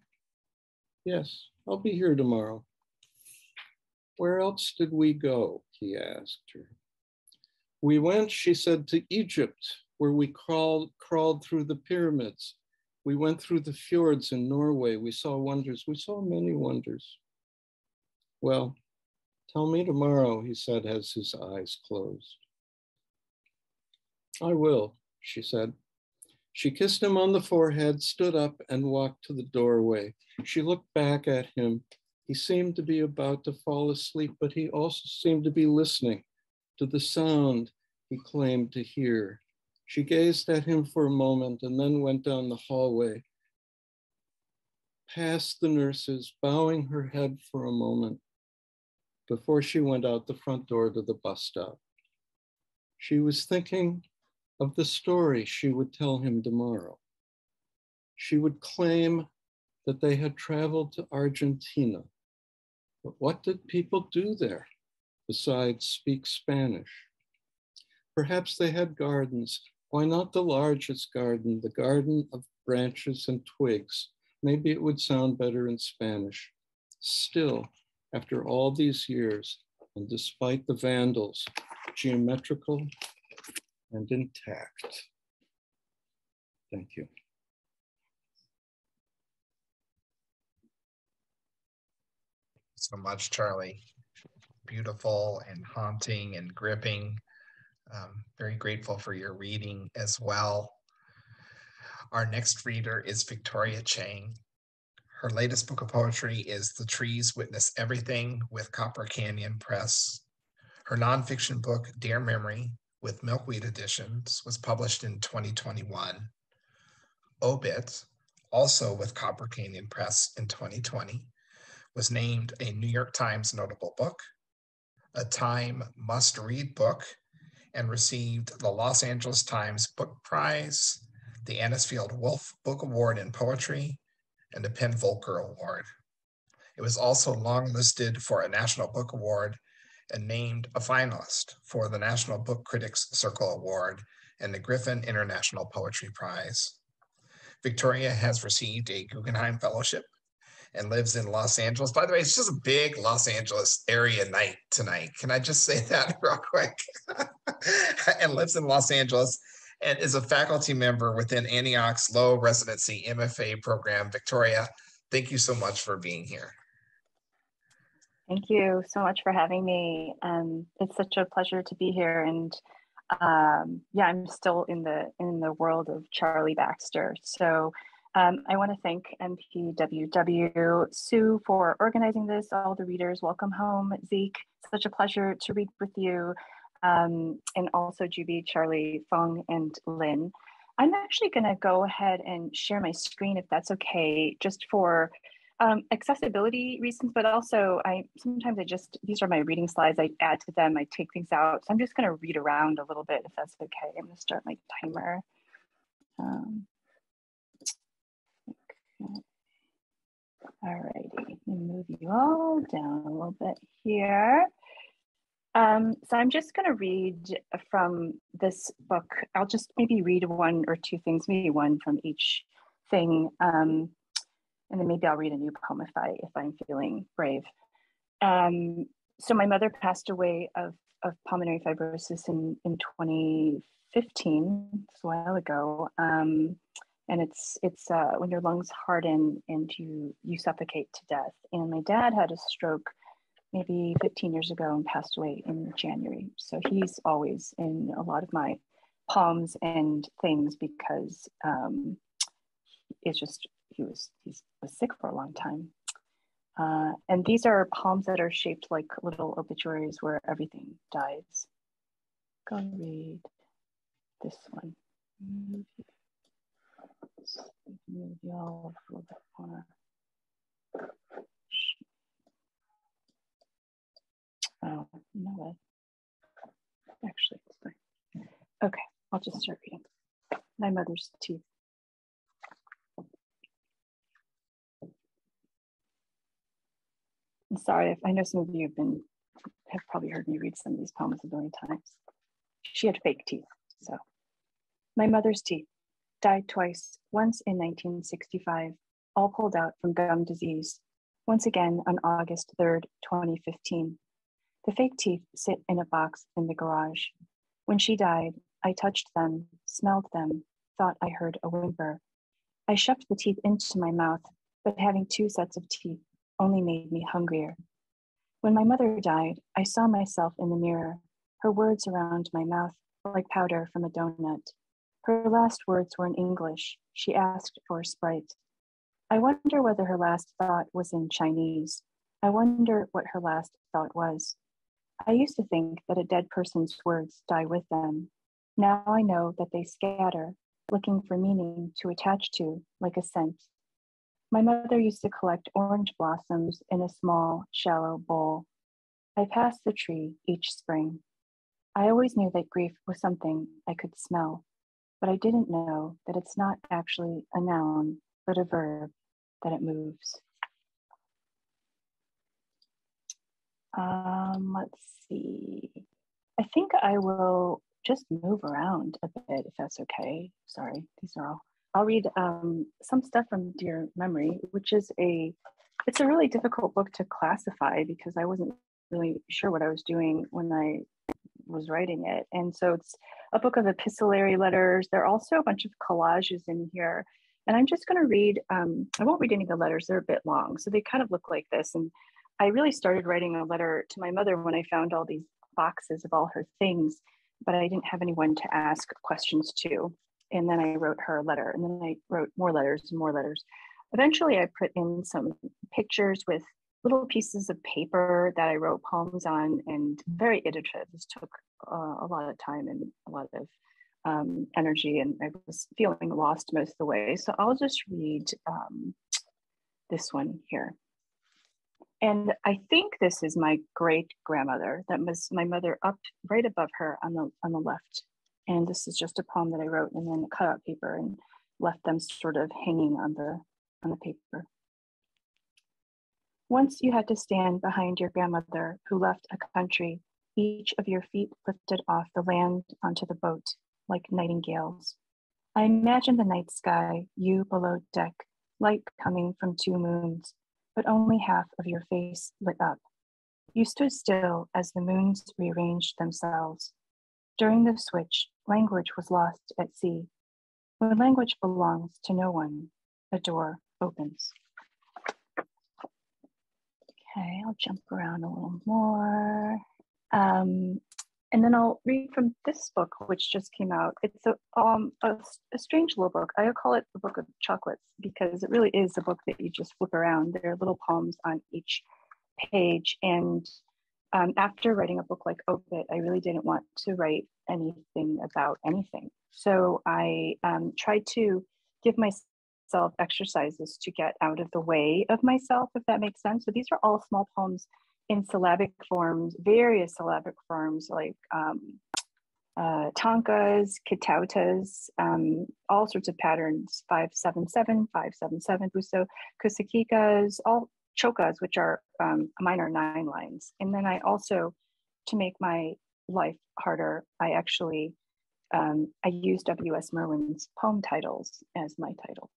Yes, I'll be here tomorrow. Where else did we go? He asked her. We went, she said, to Egypt, where we crawled through the pyramids. We went through the fjords in Norway. We saw wonders. We saw many wonders. Well, tell me tomorrow, he said as his eyes closed. I will, she said. She kissed him on the forehead, stood up, and walked to the doorway. She looked back at him. He seemed to be about to fall asleep, but he also seemed to be listening to the sound he claimed to hear. She gazed at him for a moment and then went down the hallway, past the nurses, bowing her head for a moment before she went out the front door to the bus stop. She was thinking of the story she would tell him tomorrow. She would claim that they had traveled to Argentina. But what did people do there besides speak Spanish? Perhaps they had gardens. Why not the largest garden, the garden of branches and twigs? Maybe it would sound better in Spanish. Still, after all these years, and despite the vandals, geometrical and intact. Thank you. So much, Charlie. Beautiful and haunting and gripping. Very grateful for your reading as well. Our next reader is Victoria Chang. Her latest book of poetry is The Trees Witness Everything with Copper Canyon Press. Her nonfiction book, Dear Memory, with Milkweed Editions, was published in 2021. Obit, also with Copper Canyon Press in 2020, was named a New York Times notable book, a Time must-read book, and received the Los Angeles Times Book Prize, the Anisfield Wolf Book Award in Poetry, and the Penn Volker Award. It was also longlisted for a National Book Award and named a finalist for the National Book Critics Circle Award and the Griffin International Poetry Prize. Victoria has received a Guggenheim Fellowship and lives in Los Angeles. By the way, it's just a big Los Angeles area night tonight. Can I just say that real quick? And lives in Los Angeles and is a faculty member within Antioch's low residency MFA program. Victoria, thank you so much for being here. Thank you so much for having me. It's such a pleasure to be here. And yeah, I'm still in the world of Charlie Baxter. So I want to thank MPWW, Sue, for organizing this, all the readers. Welcome home, Zeke. Such a pleasure to read with you. And also Jubi, Charlie, Fong, and Lynne. I'm actually going to go ahead and share my screen if that's okay, just for accessibility reasons, but also sometimes these are my reading slides, I add to them, I take things out. So I'm just going to read around a little bit if that's okay. I'm going to start my timer. All righty, let me move you all down a little bit here. So I'm just going to read from this book. I'll just maybe read one or two things, maybe one from each thing, and then maybe I'll read a new poem if I'm feeling brave. So my mother passed away of pulmonary fibrosis in 2015, it's a while ago, and it's when your lungs harden and you suffocate to death. And my dad had a stroke maybe 15 years ago and passed away in January. So he's always in a lot of my poems and things because it's just he was sick for a long time. And these are poems that are shaped like little obituaries where everything dies. Go and read this one. Move y'all a little bit more. Oh, you know what? Actually, it's fine. Okay, I'll just start reading. My mother's teeth. I'm sorry, I know some of you have probably heard me read some of these poems a million times. She had fake teeth, so. My mother's teeth died twice, once in 1965, all pulled out from gum disease, once again on August 3rd, 2015. The fake teeth sit in a box in the garage. When she died, I touched them, smelled them, thought I heard a whimper. I shoved the teeth into my mouth, but having two sets of teeth only made me hungrier. When my mother died, I saw myself in the mirror, her words around my mouth like powder from a donut. Her last words were in English. She asked for a Sprite. I wonder whether her last thought was in Chinese. I wonder what her last thought was. I used to think that a dead person's words die with them. Now I know that they scatter, looking for meaning to attach to, like a scent. My mother used to collect orange blossoms in a small, shallow bowl. I passed the tree each spring. I always knew that grief was something I could smell, but I didn't know that it's not actually a noun, but a verb, that it moves. Let's see. I think I will just move around a bit, if that's okay. Sorry, these are all. I'll read some stuff from Dear Memory, which is it's a really difficult book to classify because I wasn't really sure what I was doing when I was writing it. And so it's a book of epistolary letters. There are also a bunch of collages in here. And I'm just going to read, I won't read any of the letters, they're a bit long. So they kind of look like this. And I really started writing a letter to my mother when I found all these boxes of all her things, but I didn't have anyone to ask questions to. And then I wrote her a letter, and then I wrote more letters and more letters. Eventually I put in some pictures with little pieces of paper that I wrote poems on, and very iterative. This took a lot of time and a lot of energy, and I was feeling lost most of the way. So I'll just read this one here. And I think this is my great grandmother. That was my mother up right above her on the left. And this is just a poem that I wrote and then cut out paper and left them sort of hanging on the paper. Once you had to stand behind your grandmother who left a country, each of your feet lifted off the land onto the boat like nightingales. I imagine the night sky, you below deck, light coming from two moons, but only half of your face lit up. You stood still as the moons rearranged themselves. During the switch, language was lost at sea. When language belongs to no one, a door opens. Okay, I'll jump around a little more. And then I'll read from this book, which just came out. It's a strange little book. I call it the Book of Chocolates because it really is a book that you just flip around. There are little poems on each page. And after writing a book like Obit, I really didn't want to write anything about anything. So I tried to give myself exercises to get out of the way of myself, if that makes sense. So these are all small poems in syllabic forms, various syllabic forms like tankas, kitautas, all sorts of patterns, 577, 577, buso, kusakikas, all chokas, which are mine are 9 lines. And then I also to make my life harder, I actually I used W.S. Merwin's poem titles as my titles.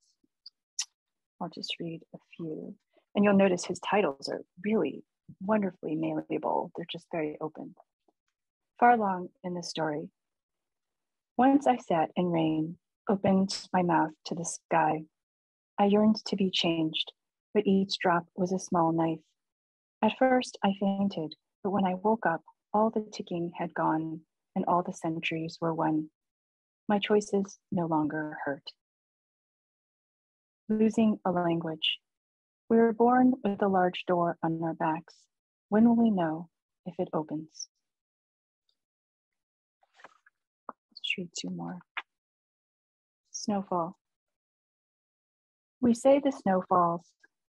I'll just read a few. And you'll notice his titles are really wonderfully malleable. They're just very open. Far along in the story, once I sat in rain, opened my mouth to the sky. I yearned to be changed, but each drop was a small knife. At first, I fainted, but when I woke up, all the ticking had gone and all the centuries were won. My choices no longer hurt. Losing a language. We were born with a large door on our backs. When will we know if it opens? Let's read two more. Snowfall. We say the snow falls,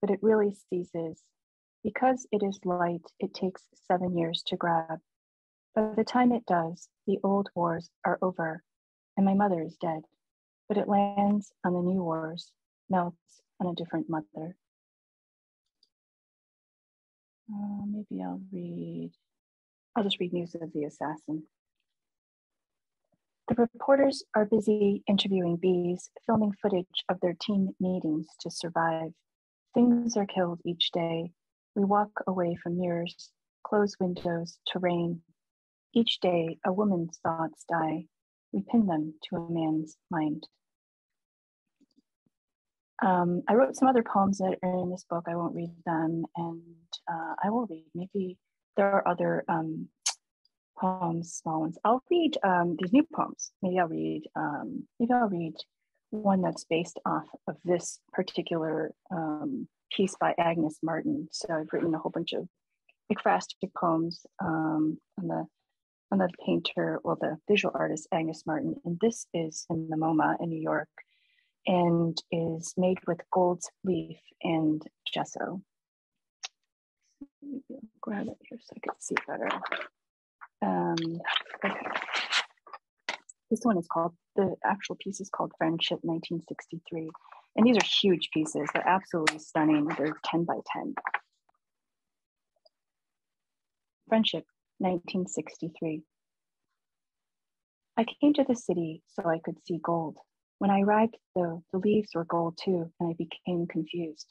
but it really ceases. Because it is light, it takes 7 years to grab. By the time it does, the old wars are over, and my mother is dead, but it lands on the new wars, melts on a different mother. Maybe I'll just read News of the Assassin. The reporters are busy interviewing bees, filming footage of their team meetings to survive. Things are killed each day. We walk away from mirrors, close windows to rain. Each day, a woman's thoughts die. We pin them to a man's mind. I wrote some other poems that are in this book. I won't read them, and I will read. Maybe there are other poems, small ones. I'll read these new poems. Maybe I'll read one that's based off of this particular piece by Agnes Martin. So I've written a whole bunch of ekphrastic poems on the painter, well, the visual artist Agnes Martin, and this is in the MoMA in New York, and is made with gold leaf and gesso. Maybe I'll grab it here so I can see better. Okay. This one is called, the actual piece is called Friendship 1963. And these are huge pieces. They're absolutely stunning. They're 10 by 10. Friendship 1963. I came to the city so I could see gold. When I arrived, though, the leaves were gold too, and I became confused.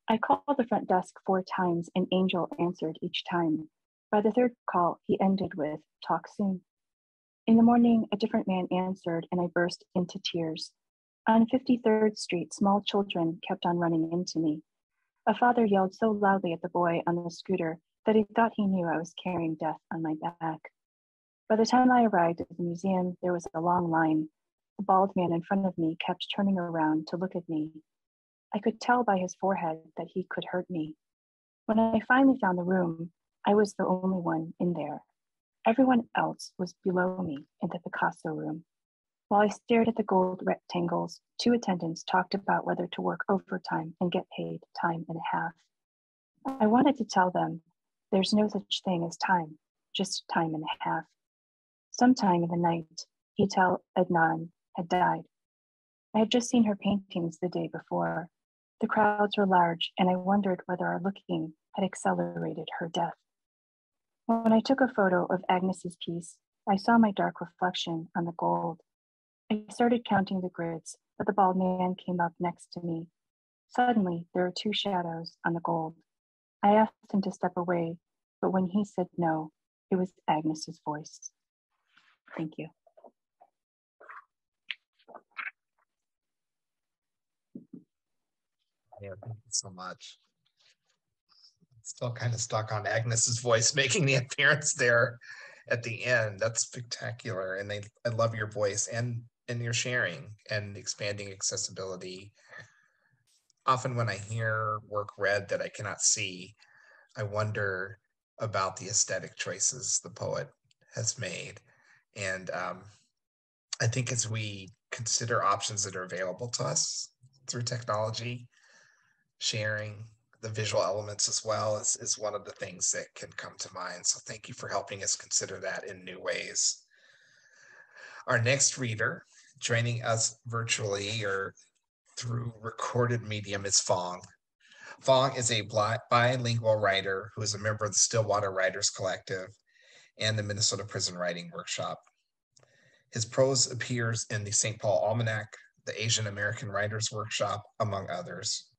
I called the front desk 4 times, and Angel answered each time. By the third call, he ended with, "Talk soon." In the morning, a different man answered, and I burst into tears. On 53rd Street, small children kept on running into me. A father yelled so loudly at the boy on the scooter that he thought he knew I was carrying death on my back. By the time I arrived at the museum, there was a long line. The bald man in front of me kept turning around to look at me. I could tell by his forehead that he could hurt me. When I finally found the room, I was the only one in there. Everyone else was below me in the Picasso room. While I stared at the gold rectangles, 2 attendants talked about whether to work overtime and get paid time and a half. I wanted to tell them, there's no such thing as time, just time and a half. Sometime in the night, Itel Adnan had died. I had just seen her paintings the day before. The crowds were large, and I wondered whether our looking had accelerated her death. When I took a photo of Agnes's piece, I saw my dark reflection on the gold. I started counting the grids, but the bald man came up next to me. Suddenly, there were 2 shadows on the gold. I asked him to step away, but when he said no, it was Agnes's voice. Thank you. Yeah, thank you so much. Still kind of stuck on Agnes's voice making the appearance there at the end. That's spectacular. And I love your voice and your sharing and expanding accessibility. Often when I hear work read that I cannot see, I wonder about the aesthetic choices the poet has made. And I think as we consider options that are available to us through technology, sharing the visual elements as well is one of the things that can come to mind. So thank you for helping us consider that in new ways. Our next reader, joining us virtually or through recorded medium, is Fong. Fong is a bilingual writer who is a member of the Stillwater Writers Collective. and the Minnesota Prison Writing Workshop. His prose appears in the St. Paul Almanac, the Asian American Writers Workshop, among others.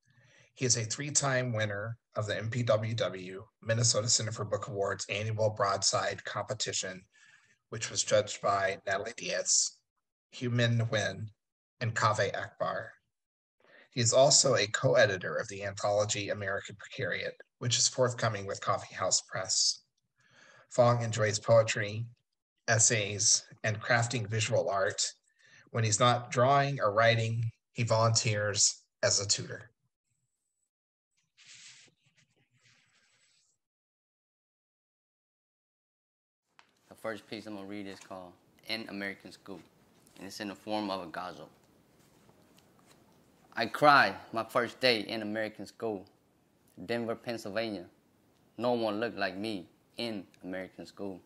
He is a 3-time winner of the MPWW Minnesota Center for Book Awards annual broadside competition, which was judged by Natalie Diaz, Hugh Min Nguyen, and Kaveh Akbar. He is also a co-editor of the anthology American Precariat, which is forthcoming with Coffee House Press. Fong enjoys poetry, essays, and crafting visual art. When he's not drawing or writing, he volunteers as a tutor. The first piece I'm gonna read is called In American School, and it's in the form of a ghazal. I cried my first day in American school, Denver, Pennsylvania. No one looked like me in American school.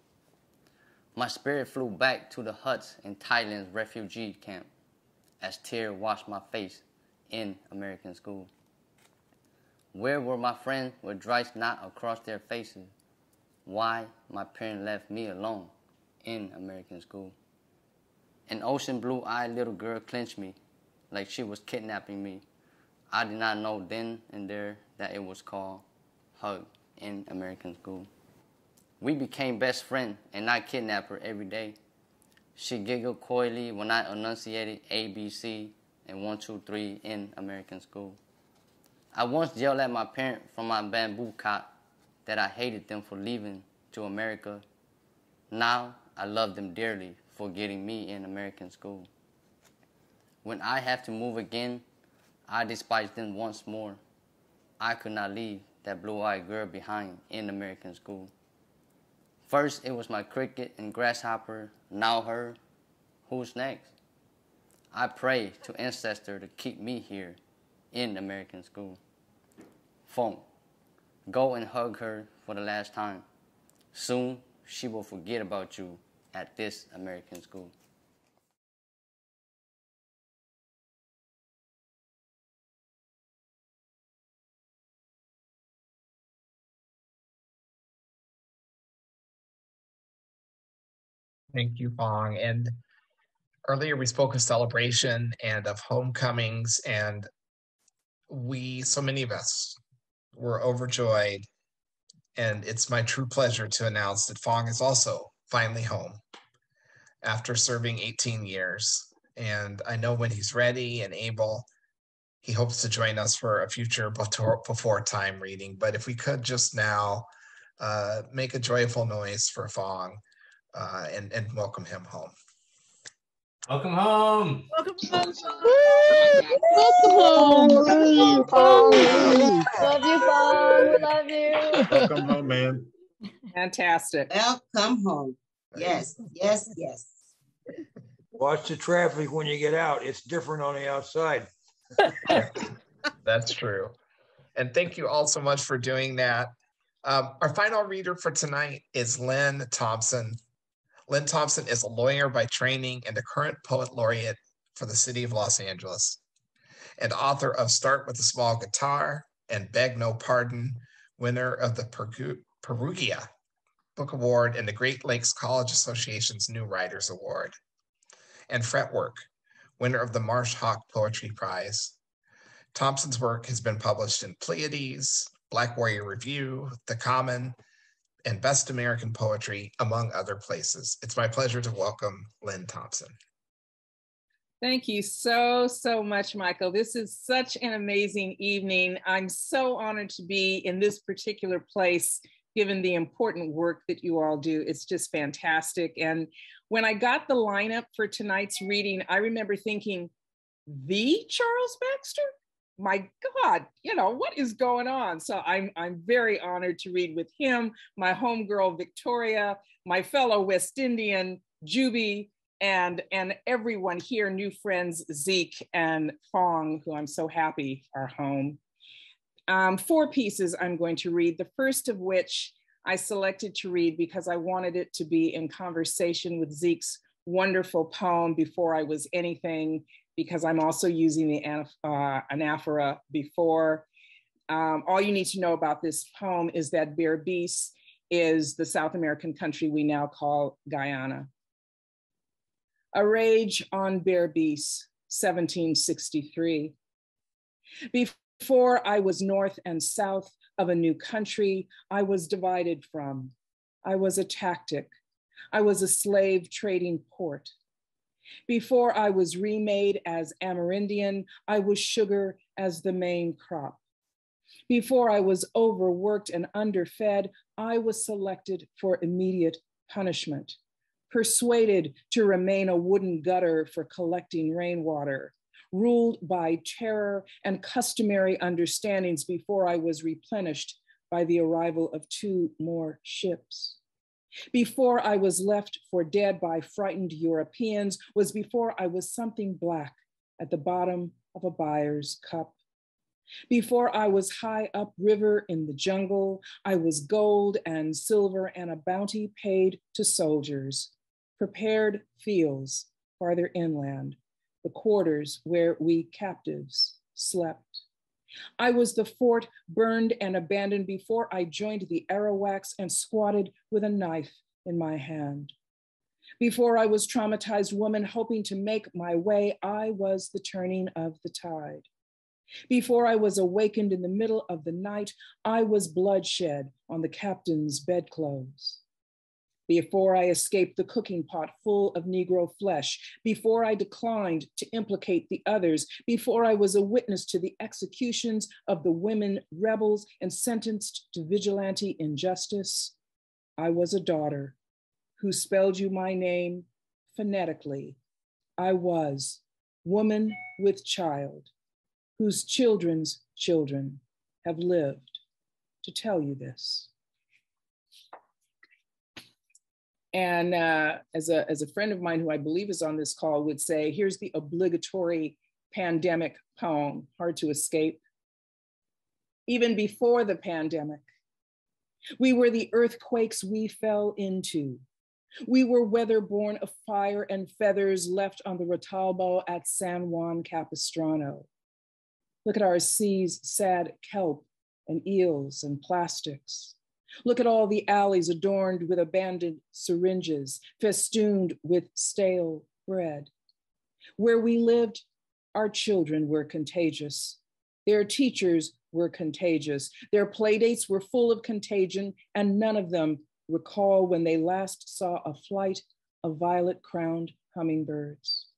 My spirit flew back to the huts in Thailand's refugee camp as tears washed my face in American school. Where were my friends with dry snot across their faces? Why my parents left me alone in American school? An ocean blue-eyed little girl clenched me like she was kidnapping me. I did not know then and there that it was called hug in American school. We became best friends and I kidnapped her every day. She giggled coyly when I enunciated A, B, C, and 1, 2, 3 in American school. I once yelled at my parents from my bamboo cot that I hated them for leaving to America. Now I love them dearly for getting me in American school. When I have to move again, I despise them once more. I could not leave that blue-eyed girl behind in American school. First it was my cricket and grasshopper, now her. Who's next? I pray to ancestor to keep me here in American school. Fong, go and hug her for the last time. Soon she will forget about you at this American school. Thank you, Fong. And earlier we spoke of celebration and of homecomings, and so many of us were overjoyed. And it's my true pleasure to announce that Fong is also finally home after serving 18 years. And I know when he's ready and able, he hopes to join us for a future before time reading. But if we could just now make a joyful noise for Fong and welcome him home. Welcome home. Welcome home. Welcome home. Love you, Fong. We love you. Welcome home, man. Fantastic. Welcome home. Yes, yes, yes. Watch the traffic when you get out. It's different on the outside. That's true. And thank you all so much for doing that. Our final reader for tonight is Lynne Thompson. Lynne Thompson is a lawyer by training and a current poet laureate for the city of Los Angeles, and author of Start with a Small Guitar and Beg No Pardon, winner of the Perugia Book Award and the Great Lakes College Association's New Writers Award, and Fretwork, winner of the Marsh Hawk Poetry Prize. Thompson's work has been published in Pleiades, Black Warrior Review, The Common, and Best American Poetry, among other places. It's my pleasure to welcome Lynne Thompson. Thank you so much, Michael. This is such an amazing evening. I'm so honored to be in this particular place, given the important work that you all do. It's just fantastic. And when I got the lineup for tonight's reading, I remember thinking, the Charles Baxter? My God, what is going on? So I'm very honored to read with him, my homegirl, Victoria, my fellow West Indian, Jubi, and everyone here, new friends, Zeke and Fong, who I'm so happy are home. 4 pieces I'm going to read, the first of which I selected to read because I wanted it to be in conversation with Zeke's wonderful poem, Before I Was Anything, because I'm also using the anaphora, before. All you need to know about this poem is that Bear Beast is the South American country we now call Guyana. A Rage on Berbice, 1763. Before I was north and south of a new country, I was divided from. I was a tactic. I was a slave trading port. Before I was remade as Amerindian, I was sugar as the main crop. Before I was overworked and underfed, I was selected for immediate punishment, persuaded to remain a wooden gutter for collecting rainwater, ruled by terror and customary understandings before I was replenished by the arrival of 2 more ships. Before I was left for dead by frightened Europeans was before I was something black at the bottom of a buyer's cup. Before I was high up river in the jungle, I was gold and silver and a bounty paid to soldiers, prepared fields farther inland, the quarters where we captives slept. I was the fort burned and abandoned before I joined the Arawaks and squatted with a knife in my hand. Before I was traumatized woman hoping to make my way, I was the turning of the tide. Before I was awakened in the middle of the night, I was bloodshed on the captain's bedclothes. Before I escaped the cooking pot full of Negro flesh, before I declined to implicate the others, before I was a witness to the executions of the women rebels and sentenced to vigilante injustice, I was a daughter who spelled you my name phonetically. I was woman with child, whose children's children have lived to tell you this. And as a friend of mine who I believe is on this call would say, here's the obligatory pandemic poem, hard to escape. Even before the pandemic, we were the earthquakes we fell into. We were weather born of fire and feathers left on the Rotalbo at San Juan Capistrano. Look at our seas, sad kelp and eels and plastics. Look at all the alleys adorned with abandoned syringes, festooned with stale bread. Where we lived, our children were contagious. Their teachers were contagious. Their playdates were full of contagion, and none of them recall when they last saw a flight of violet-crowned hummingbirds.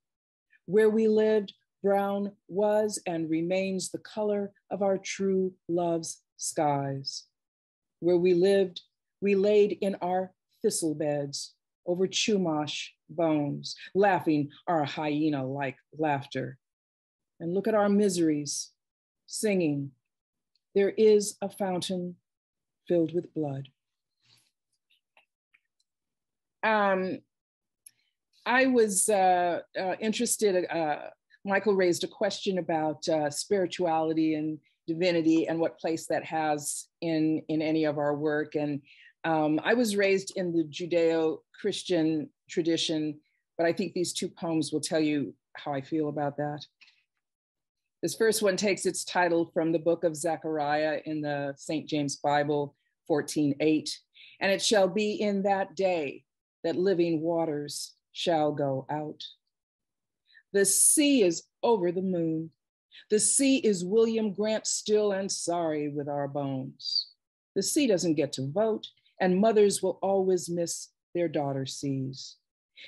Where we lived, brown was and remains the color of our true love's skies. Where we lived, we laid in our thistle beds over Chumash bones, laughing our hyena-like laughter. And look at our miseries, singing, there is a fountain filled with blood. I was interested, Michael raised a question about spirituality and divinity and what place that has in any of our work. And I was raised in the Judeo-Christian tradition, but I think these 2 poems will tell you how I feel about that. This first one takes its title from the book of Zechariah in the St. James Bible, 14:8. And it shall be in that day that living waters shall go out. The sea is over the moon. The sea is William Grant still and sorry with our bones. The sea doesn't get to vote, and mothers will always miss their daughter seas.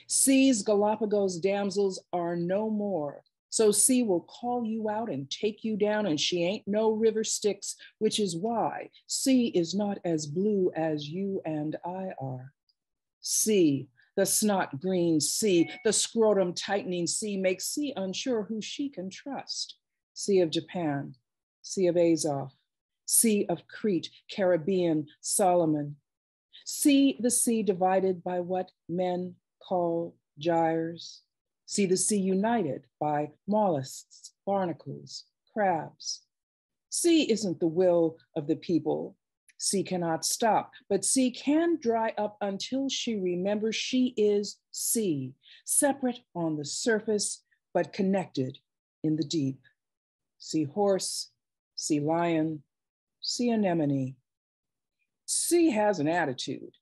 Sea's Galapagos damsels are no more, so sea will call you out and take you down, and she ain't no river Styx, which is why sea is not as blue as you and I are. Sea, the snot green sea, the scrotum tightening sea makes sea unsure who she can trust. Sea of Japan, Sea of Azov, Sea of Crete, Caribbean, Solomon. See the sea divided by what men call gyres. See the sea united by mollusks, barnacles, crabs. Sea isn't the will of the people. Sea cannot stop, but sea can dry up until she remembers she is sea, separate on the surface, but connected in the deep. Sea horse, sea lion, sea anemone. C has an attitude.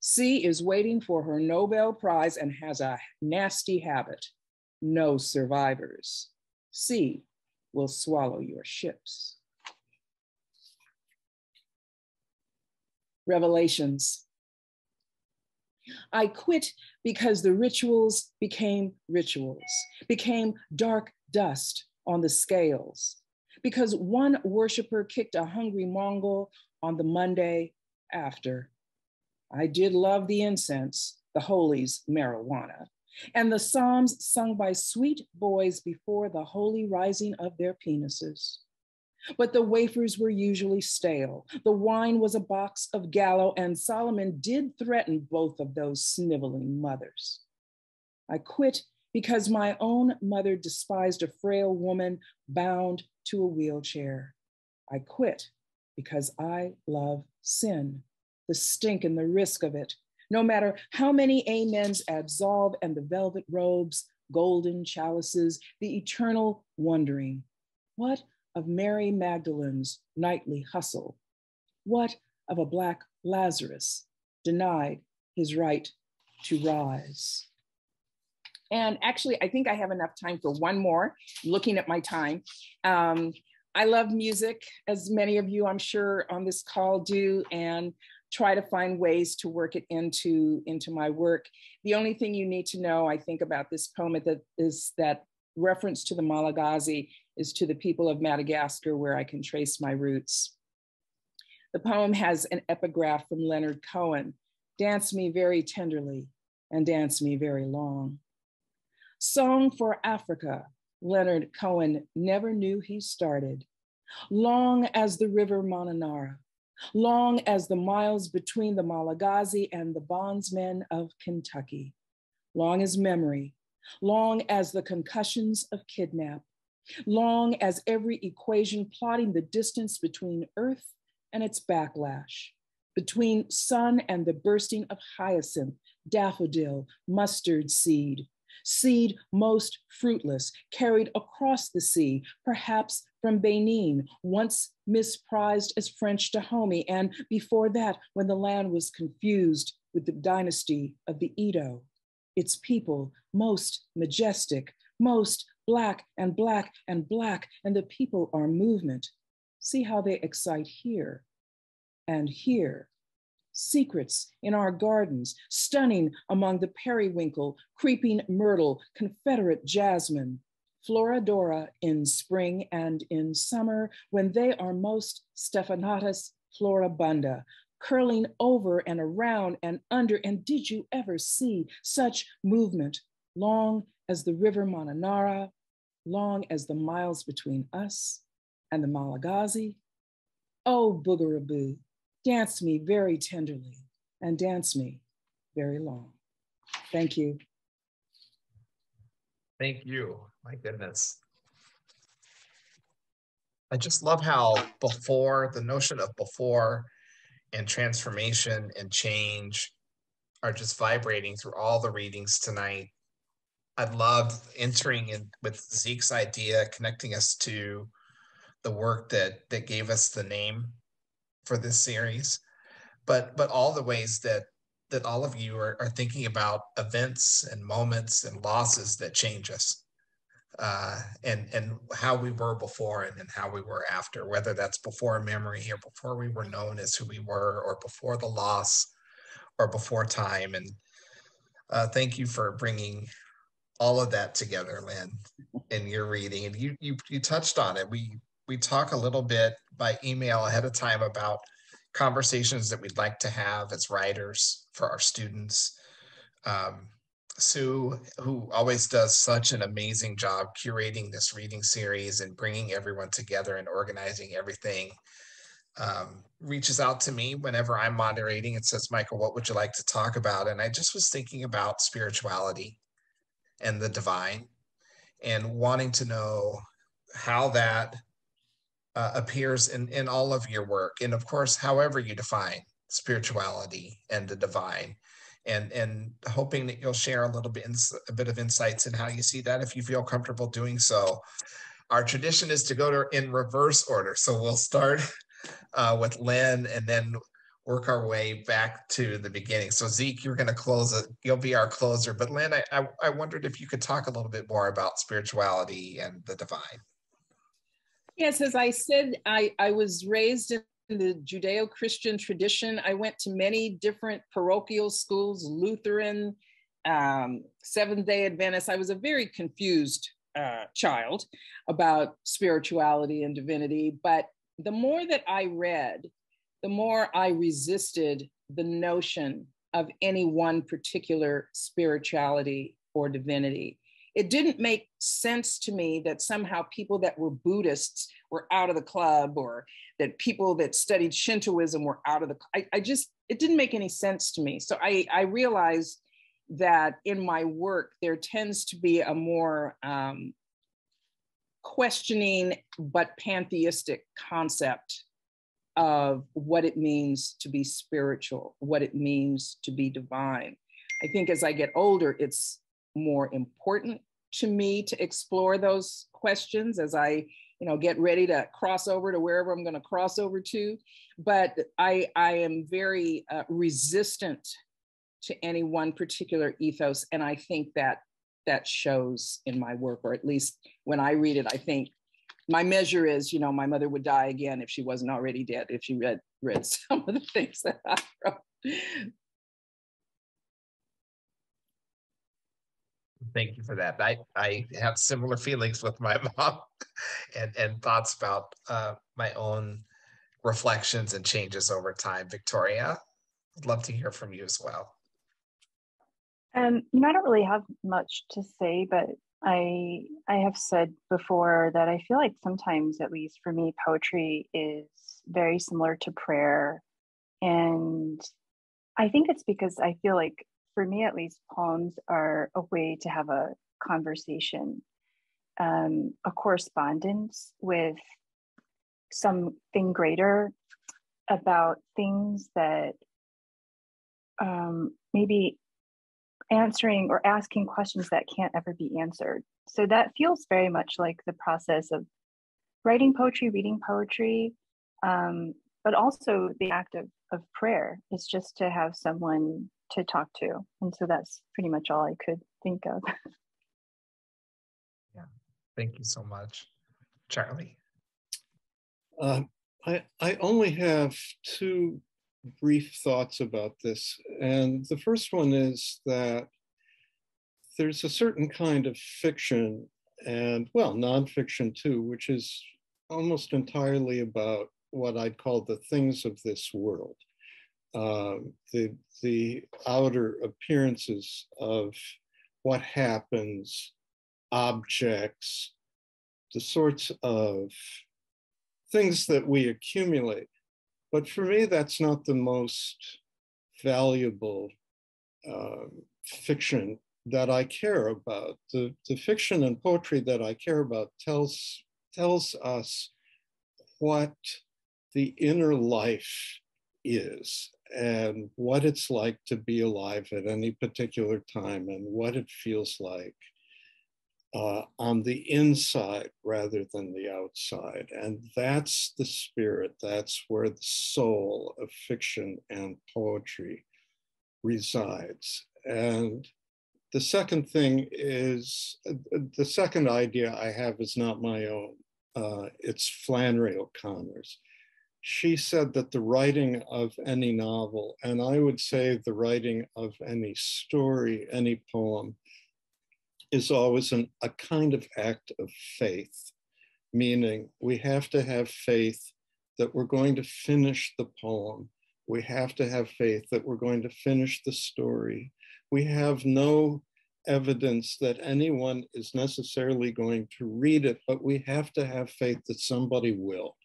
C is waiting for her Nobel Prize and has a nasty habit. No survivors. C will swallow your ships. Revelations. I quit because the rituals became dark dust on the scales, because one worshiper kicked a hungry Mongol on the Monday after. I did love the incense, the holies, marijuana, and the psalms sung by sweet boys before the holy rising of their penises. But the wafers were usually stale. The wine was a box of Gallo, and Solomon did threaten both of those sniveling mothers. I quit because my own mother despised a frail woman bound to a wheelchair. I quit because I love sin, the stink and the risk of it. No matter how many amens absolve and the velvet robes, golden chalices, the eternal wondering. What of Mary Magdalene's nightly hustle? What of a Black Lazarus denied his right to rise? And actually, I think I have enough time for one more, looking at my time. I love music, as many of you, I'm sure, on this call do, and try to find ways to work it into my work. The only thing you need to know, I think, about this poem is that reference to the Malagasy is to the people of Madagascar, where I can trace my roots. The poem has an epigraph from Leonard Cohen: dance me very tenderly and dance me very long. Song for Africa, Leonard Cohen never knew he started. Long as the river Mononara, long as the miles between the Malagasy and the bondsmen of Kentucky, long as memory, long as the concussions of kidnap, long as every equation plotting the distance between Earth and its backlash, between sun and the bursting of hyacinth, daffodil, mustard seed, seed most fruitless, carried across the sea, perhaps from Benin, once misprized as French Dahomey, and before that, when the land was confused with the dynasty of the Edo, its people most majestic, most black and black and black, and the people are movement. See how they excite here and here. Secrets in our gardens, stunning among the periwinkle, creeping myrtle, Confederate jasmine, Florodora in spring and in summer, when they are most Stephanatus floribunda, curling over and around and under. And did you ever see such movement, long as the river Mononara, long as the miles between us and the Malagasy? Oh, Boogaraboo, dance me very tenderly and dance me very long. Thank you. Thank you. My goodness. I just love how before, the notion of before and transformation and change are just vibrating through all the readings tonight. I love entering in with Zeke's idea, connecting us to the work that gave us the name for this series, but all the ways that all of you are thinking about events and moments and losses that change us, and how we were before and how we were after, whether that's before memory or before we were known as who we were, or before the loss or before time. And thank you for bringing all of that together, Lynn, in your reading. And you touched on it. We talk a little bit by email ahead of time about conversations that we'd like to have as writers for our students. Sue, who always does such an amazing job curating this reading series and bringing everyone together and organizing everything, reaches out to me whenever I'm moderating and says, Michael, what would you like to talk about? And I just was thinking about spirituality and the divine, and wanting to know how that appears in all of your work. And of course, however you define spirituality and the divine, and hoping that you'll share a bit of insights in how you see that, if you feel comfortable doing so. Our tradition is to go in reverse order. So we'll start with Lynn, and then work our way back to the beginning. So Zeke, you're going to close it. You'll be our closer. But Lynne, I wondered if you could talk a little bit more about spirituality and the divine. Yes, as I said, I was raised in the Judeo-Christian tradition. I went to many different parochial schools, Lutheran, Seventh-day Adventist. I was a very confused child about spirituality and divinity. But the more that I read, the more I resisted the notion of any one particular spirituality or divinity. It didn't make sense to me that somehow people that were Buddhists were out of the club, or that people that studied Shintoism were out of the, it didn't make any sense to me. So I realized that in my work, there tends to be a more questioning but pantheistic concept of what it means to be spiritual, what it means to be divine. I think as I get older, it's more important to me to explore those questions as I, get ready to cross over to wherever I'm going to cross over to. But I am very resistant to any one particular ethos, and I think that shows in my work, or at least when I read it, I think my measure is, my mother would die again if she wasn't already dead, if she read some of the things that I wrote. Thank you for that. I have similar feelings with my mom and thoughts about my own reflections and changes over time. Victoria, I'd love to hear from you as well. I don't really have much to say, but I have said before that I feel like sometimes, at least for me, poetry is very similar to prayer. And I think it's because I feel like, for me at least, poems are a way to have a conversation, a correspondence with something greater about things that maybe answering or asking questions that can't ever be answered. So that feels very much like the process of writing poetry, reading poetry, but also the act of prayer is just to have someone to talk to. And so that's pretty much all I could think of. Yeah, thank you so much. Charlie? I only have two brief thoughts about this. And the first one is that there's a certain kind of fiction and, well, nonfiction too, which is almost entirely about what I'd call the things of this world. The outer appearances of what happens, objects, the sorts of things that we accumulate. But for me, that's not the most valuable fiction that I care about. The fiction and poetry that I care about tells us what the inner life is and what it's like to be alive at any particular time and what it feels like on the inside rather than the outside. And that's the spirit, that's where the soul of fiction and poetry resides. And the second thing is, the second idea I have is not my own. It's Flannery O'Connor's. She said that the writing of any novel, and I would say the writing of any story, any poem, is always a kind of act of faith, meaning we have to have faith that we're going to finish the poem. We have to have faith that we're going to finish the story. We have no evidence that anyone is necessarily going to read it, but we have to have faith that somebody will.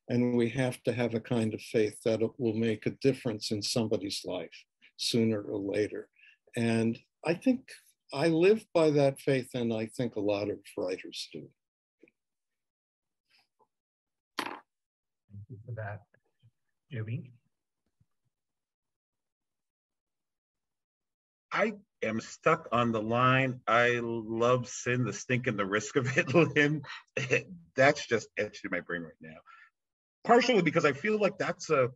And we have to have a kind of faith that it will make a difference in somebody's life sooner or later. And I think I live by that faith, and I think a lot of writers do. Thank you for that. Jubi? I am stuck on the line. I love sin, the stink, and the risk of it, Lynne. That's just etched in my brain right now. Partially because I feel like that's a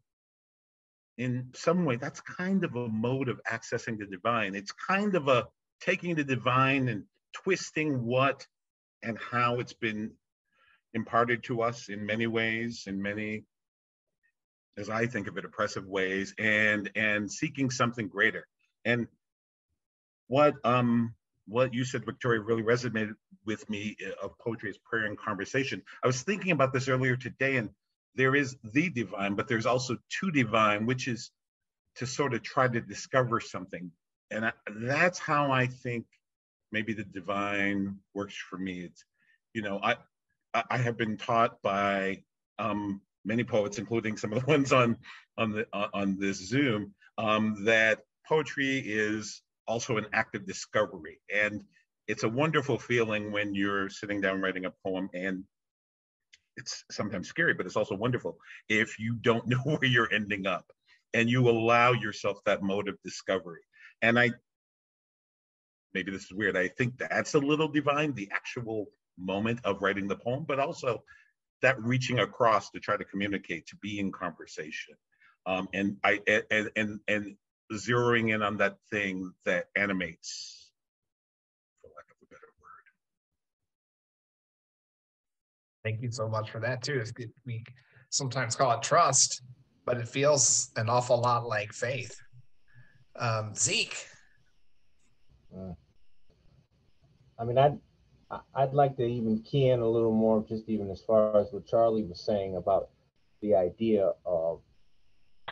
in some way, that's kind of a mode of accessing the divine. It's kind of a taking the divine and twisting what and how it's been imparted to us in many ways, in many, as I think of it, oppressive ways, and seeking something greater. And what you said, Victoria, really resonated with me of poetry as prayer and conversation. I was thinking about this earlier today, and there is the divine, but there's also to divine, which is to sort of try to discover something. And that's how I think maybe the divine works for me. It's, you know, I have been taught by many poets, including some of the ones on this Zoom, that poetry is also an act of discovery. And it's a wonderful feeling when you're sitting down writing a poem, and it's sometimes scary, but it's also wonderful if you don't know where you're ending up and you allow yourself that mode of discovery. And maybe this is weird, I think that's a little divine, the actual moment of writing the poem, but also that reaching across to try to communicate, to be in conversation. And zeroing in on that thing that animates, for lack of a better word. Thank you so much for that too. We sometimes call it trust, but it feels an awful lot like faith. Zeke. I mean, I'd like to even key in a little more, just even as far as what Charlie was saying about the idea of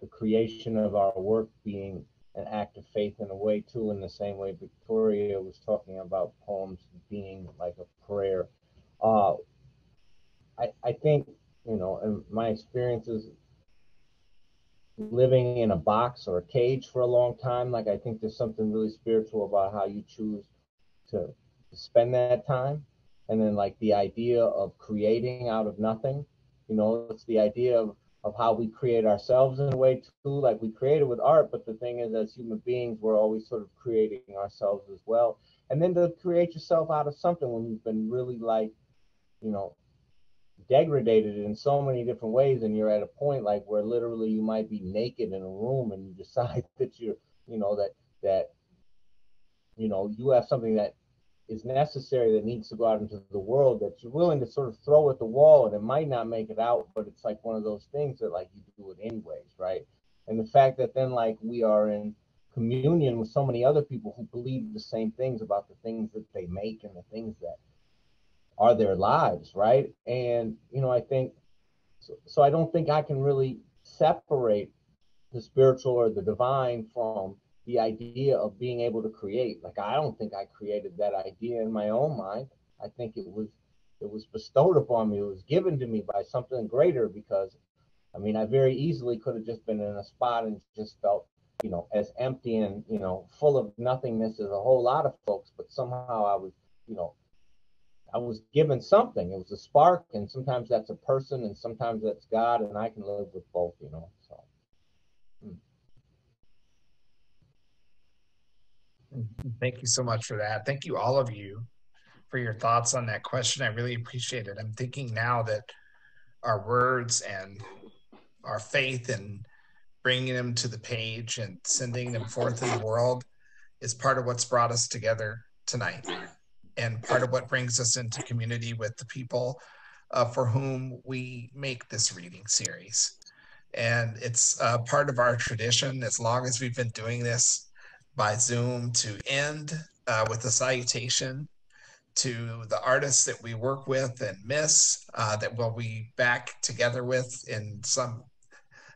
the creation of our work being an act of faith in a way too, in the same way Victoria was talking about poems being like a prayer. I think, you know, in my experiences living in a box or a cage for a long time, like I think there's something really spiritual about how you choose to spend that time. And then like the idea of creating out of nothing, you know, it's the idea of how we create ourselves in a way too. Like we created with art, but the thing is, as human beings, we're always sort of creating ourselves as well. And then to create yourself out of something when you've been really like, you know, degraded in so many different ways, and you're at a point like where literally you might be naked in a room and you decide that you're, you know, that you know, you have something that is necessary that needs to go out into the world, that you're willing to sort of throw at the wall, and it might not make it out, but it's like one of those things that like you do it anyways, right? And the fact that then like we are in communion with so many other people who believe the same things about the things that they make and the things that are their lives, right? And you know, I think so I don't think I can really separate the spiritual or the divine from the idea of being able to create. Like I don't think I created that idea in my own mind. I think it was bestowed upon me. It was given to me by something greater, because I mean, I very easily could have just been in a spot and just felt, you know, as empty and, you know, full of nothingness as a whole lot of folks, but somehow I was, you know, I was given something. It was a spark, and sometimes that's a person and sometimes that's God, and I can live with both, you know, so. Thank you so much for that. Thank you, all of you, for your thoughts on that question. I really appreciate it. I'm thinking now that our words and our faith and bringing them to the page and sending them forth in the world is part of what's brought us together tonight, and part of what brings us into community with the people for whom we make this reading series. And it's part of our tradition, as long as we've been doing this by Zoom, to end with a salutation to the artists that we work with and miss, that we'll be back together with in some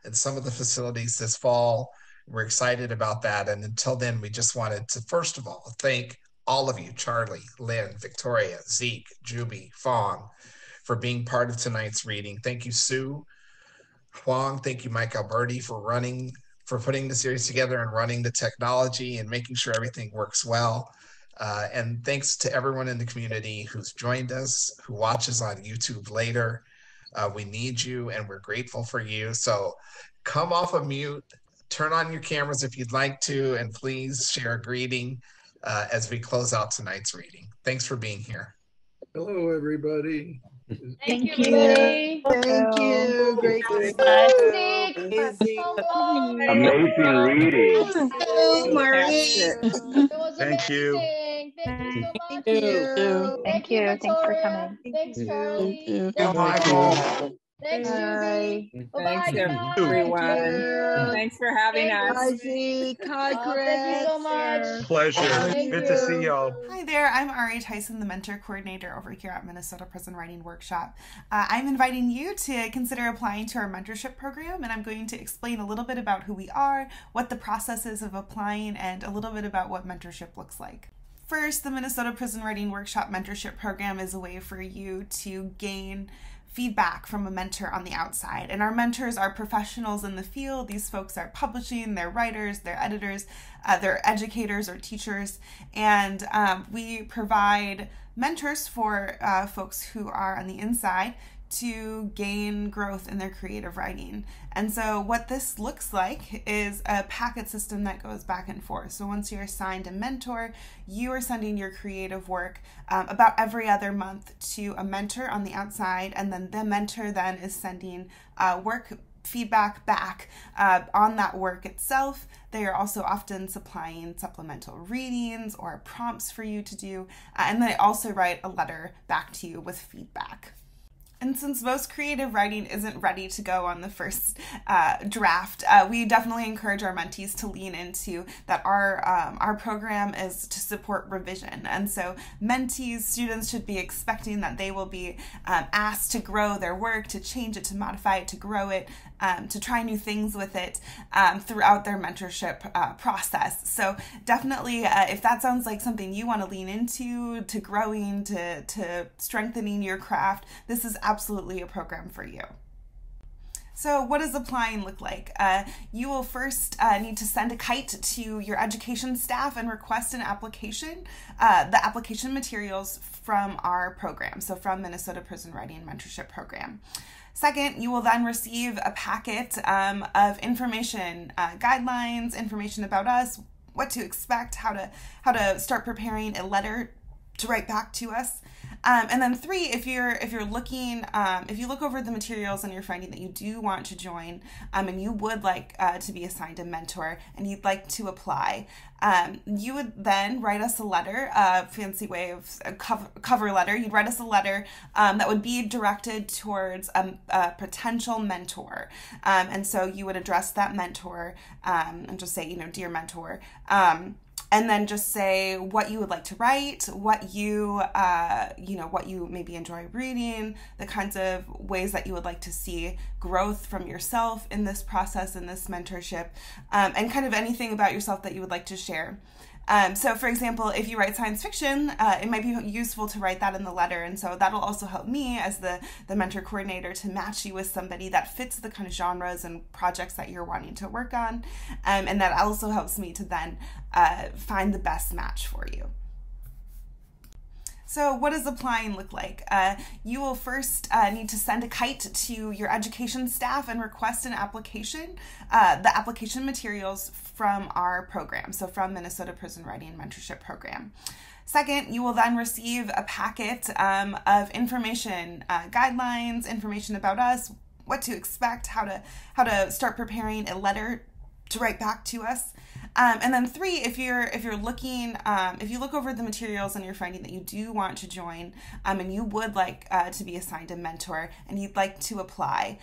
of the facilities this fall. We're excited about that. And until then, we just wanted to, first of all, thank all of you, Charlie, Lynne, Victoria, Zeke, Jubi, Fong, for being part of tonight's reading. Thank you, Sue, Fong. Thank you, Mike Alberti, for putting the series together and running the technology and making sure everything works well. And thanks to everyone in the community who's joined us, who watches on YouTube later. We need you, and we're grateful for you. So come off of mute, turn on your cameras if you'd like to, and please share a greeting as we close out tonight's reading. Thanks for being here. Hello, everybody. Thank you, everybody. Thank you. Great to see you. Amazing reading. Thank you. Thank you so much. Thank you. Thanks for coming. Thanks, Charlie. Michael. Thanks, Jubi. Thanks, Bye-bye. everyone. Thanks for having us. Hi, Zeke. Hi, Chris. Thank you so much. Pleasure. Good to see y'all. Hi there, I'm Ari Tison, the mentor coordinator over here at Minnesota Prison Writing Workshop. I'm inviting you to consider applying to our mentorship program, and I'm going to explain a little bit about who we are, what the process is of applying, and a little bit about what mentorship looks like. First, the Minnesota Prison Writing Workshop mentorship program is a way for you to gain feedback from a mentor on the outside. And our mentors are professionals in the field. These folks are publishing, they're writers, they're editors, they're educators or teachers. And we provide mentors for folks who are on the inside to gain growth in their creative writing. And so what this looks like is a packet system that goes back and forth. So once you're assigned a mentor, you are sending your creative work about every other month to a mentor on the outside, and then the mentor then is sending work feedback back on that work itself. They are also often supplying supplemental readings or prompts for you to do, and they also write a letter back to you with feedback. And since most creative writing isn't ready to go on the first draft, we definitely encourage our mentees to lean into that our program is to support revision. And so mentees, students should be expecting that they will be asked to grow their work, to change it, to modify it, to grow it, to try new things with it throughout their mentorship process. So definitely, if that sounds like something you want to lean into, to growing, to strengthening your craft, this is absolutely a program for you. So what does applying look like? You will first need to send a kite to your education staff and request an application, the application materials from our program, so from Minnesota Prison Writing Mentorship Program. Second, you will then receive a packet of information, guidelines, information about us, what to expect, how to start preparing a letter to write back to us. And then three, if you're looking, if you look over the materials and you're finding that you do want to join, and you would like to be assigned a mentor and you'd like to apply, you would then write us a letter, a fancy way of a cover letter. You'd write us a letter that would be directed towards a potential mentor. And so you would address that mentor and just say, dear mentor, and then just say what you would like to write, what you maybe enjoy reading, the kinds of ways that you would like to see growth from yourself in this process, in this mentorship, and kind of anything about yourself that you would like to share. So for example, if you write science fiction, it might be useful to write that in the letter. And so that'll also help me as the mentor coordinator to match you with somebody that fits the kind of genres and projects that you're wanting to work on. And that also helps me to then find the best match for you. So what does applying look like? You will first need to send a kite to your education staff and request an application, the application materials from our program, so from Minnesota Prison Writing Mentorship Program. Second, you will then receive a packet of information, guidelines, information about us, what to expect, how to start preparing a letter to write back to us. And then three, if you're looking, if you look over the materials and you're finding that you do want to join, and you would like to be assigned a mentor and you'd like to apply,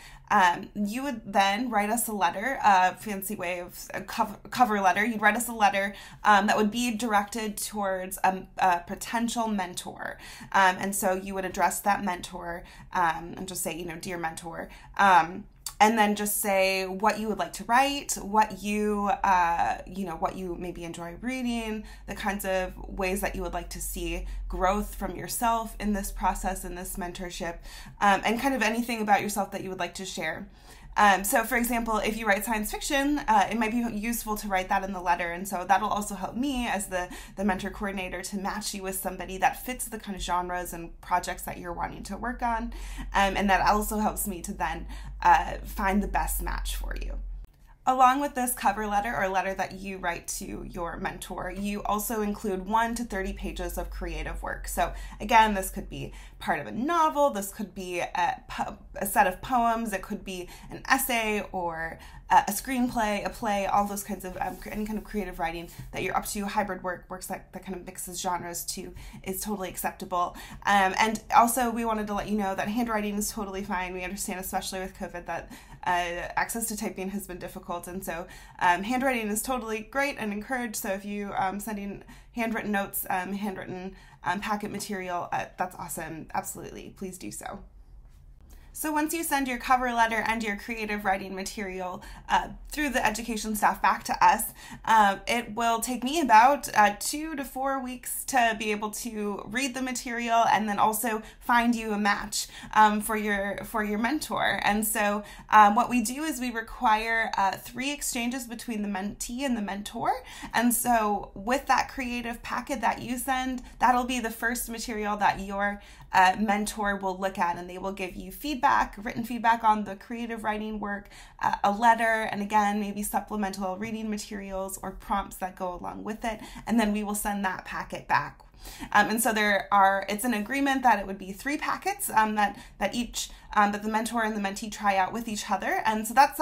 you would then write us a letter, a fancy way of a cover letter. You'd write us a letter that would be directed towards a potential mentor. And so you would address that mentor and just say, dear mentor, and then just say what you would like to write, what you maybe enjoy reading, the kinds of ways that you would like to see growth from yourself in this process, in this mentorship, and kind of anything about yourself that you would like to share. So for example, if you write science fiction, it might be useful to write that in the letter. And so that'll also help me as the mentor coordinator to match you with somebody that fits the kind of genres and projects that you're wanting to work on. And that also helps me to then find the best match for you. Along with this cover letter or letter that you write to your mentor, you also include 1 to 30 pages of creative work. So again, this could be part of a novel, this could be a set of poems, it could be an essay or a screenplay, a play, all those kinds of any kind of creative writing that you're up to. Hybrid works that kind of mixes genres too is totally acceptable. And also we wanted to let you know that handwriting is totally fine. We understand, especially with COVID, that access to typing has been difficult, and so handwriting is totally great and encouraged. So if you sending handwritten notes, handwritten packet material, that's awesome. Absolutely, please do so. So once you send your cover letter and your creative writing material through the education staff back to us, it will take me about 2 to 4 weeks to be able to read the material and then also find you a match for your mentor. And so what we do is we require 3 exchanges between the mentee and the mentor. And so with that creative packet that you send, that'll be the first material that your mentor will look at, and they will give you feedback, written feedback on the creative writing work, a letter, and again, maybe supplemental reading materials or prompts that go along with it. And then we will send that packet back. And so it's an agreement that it would be 3 packets that the mentor and the mentee try out with each other. And so that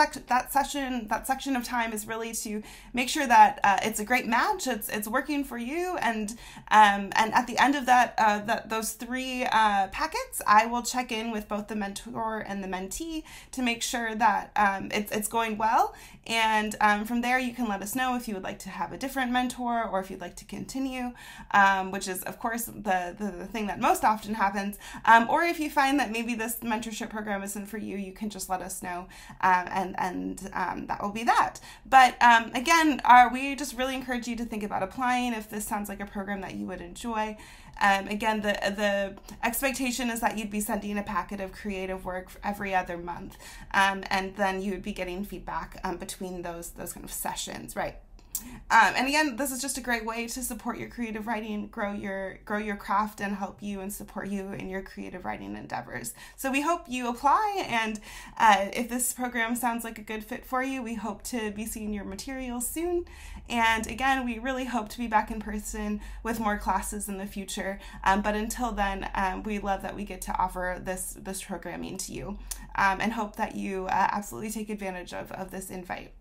section of time is really to make sure that it's a great match, it's working for you, and at the end of those 3 packets, I will check in with both the mentor and the mentee to make sure that it's going well. And from there, you can let us know if you would like to have a different mentor or if you'd like to continue, which is, of course, the thing that most often happens. Or if you find that maybe this mentorship program isn't for you, you can just let us know, and that will be that. But again, we just really encourage you to think about applying if this sounds like a program that you would enjoy. Again, the expectation is that you'd be sending a packet of creative work every other month, and then you would be getting feedback between those kind of sessions, right? And again, this is just a great way to support your creative writing, grow your craft, and help you and support you in your creative writing endeavors. So we hope you apply, and if this program sounds like a good fit for you, we hope to be seeing your materials soon. And again, we really hope to be back in person with more classes in the future. But until then, we love that we get to offer this programming to you, and hope that you absolutely take advantage of this invite.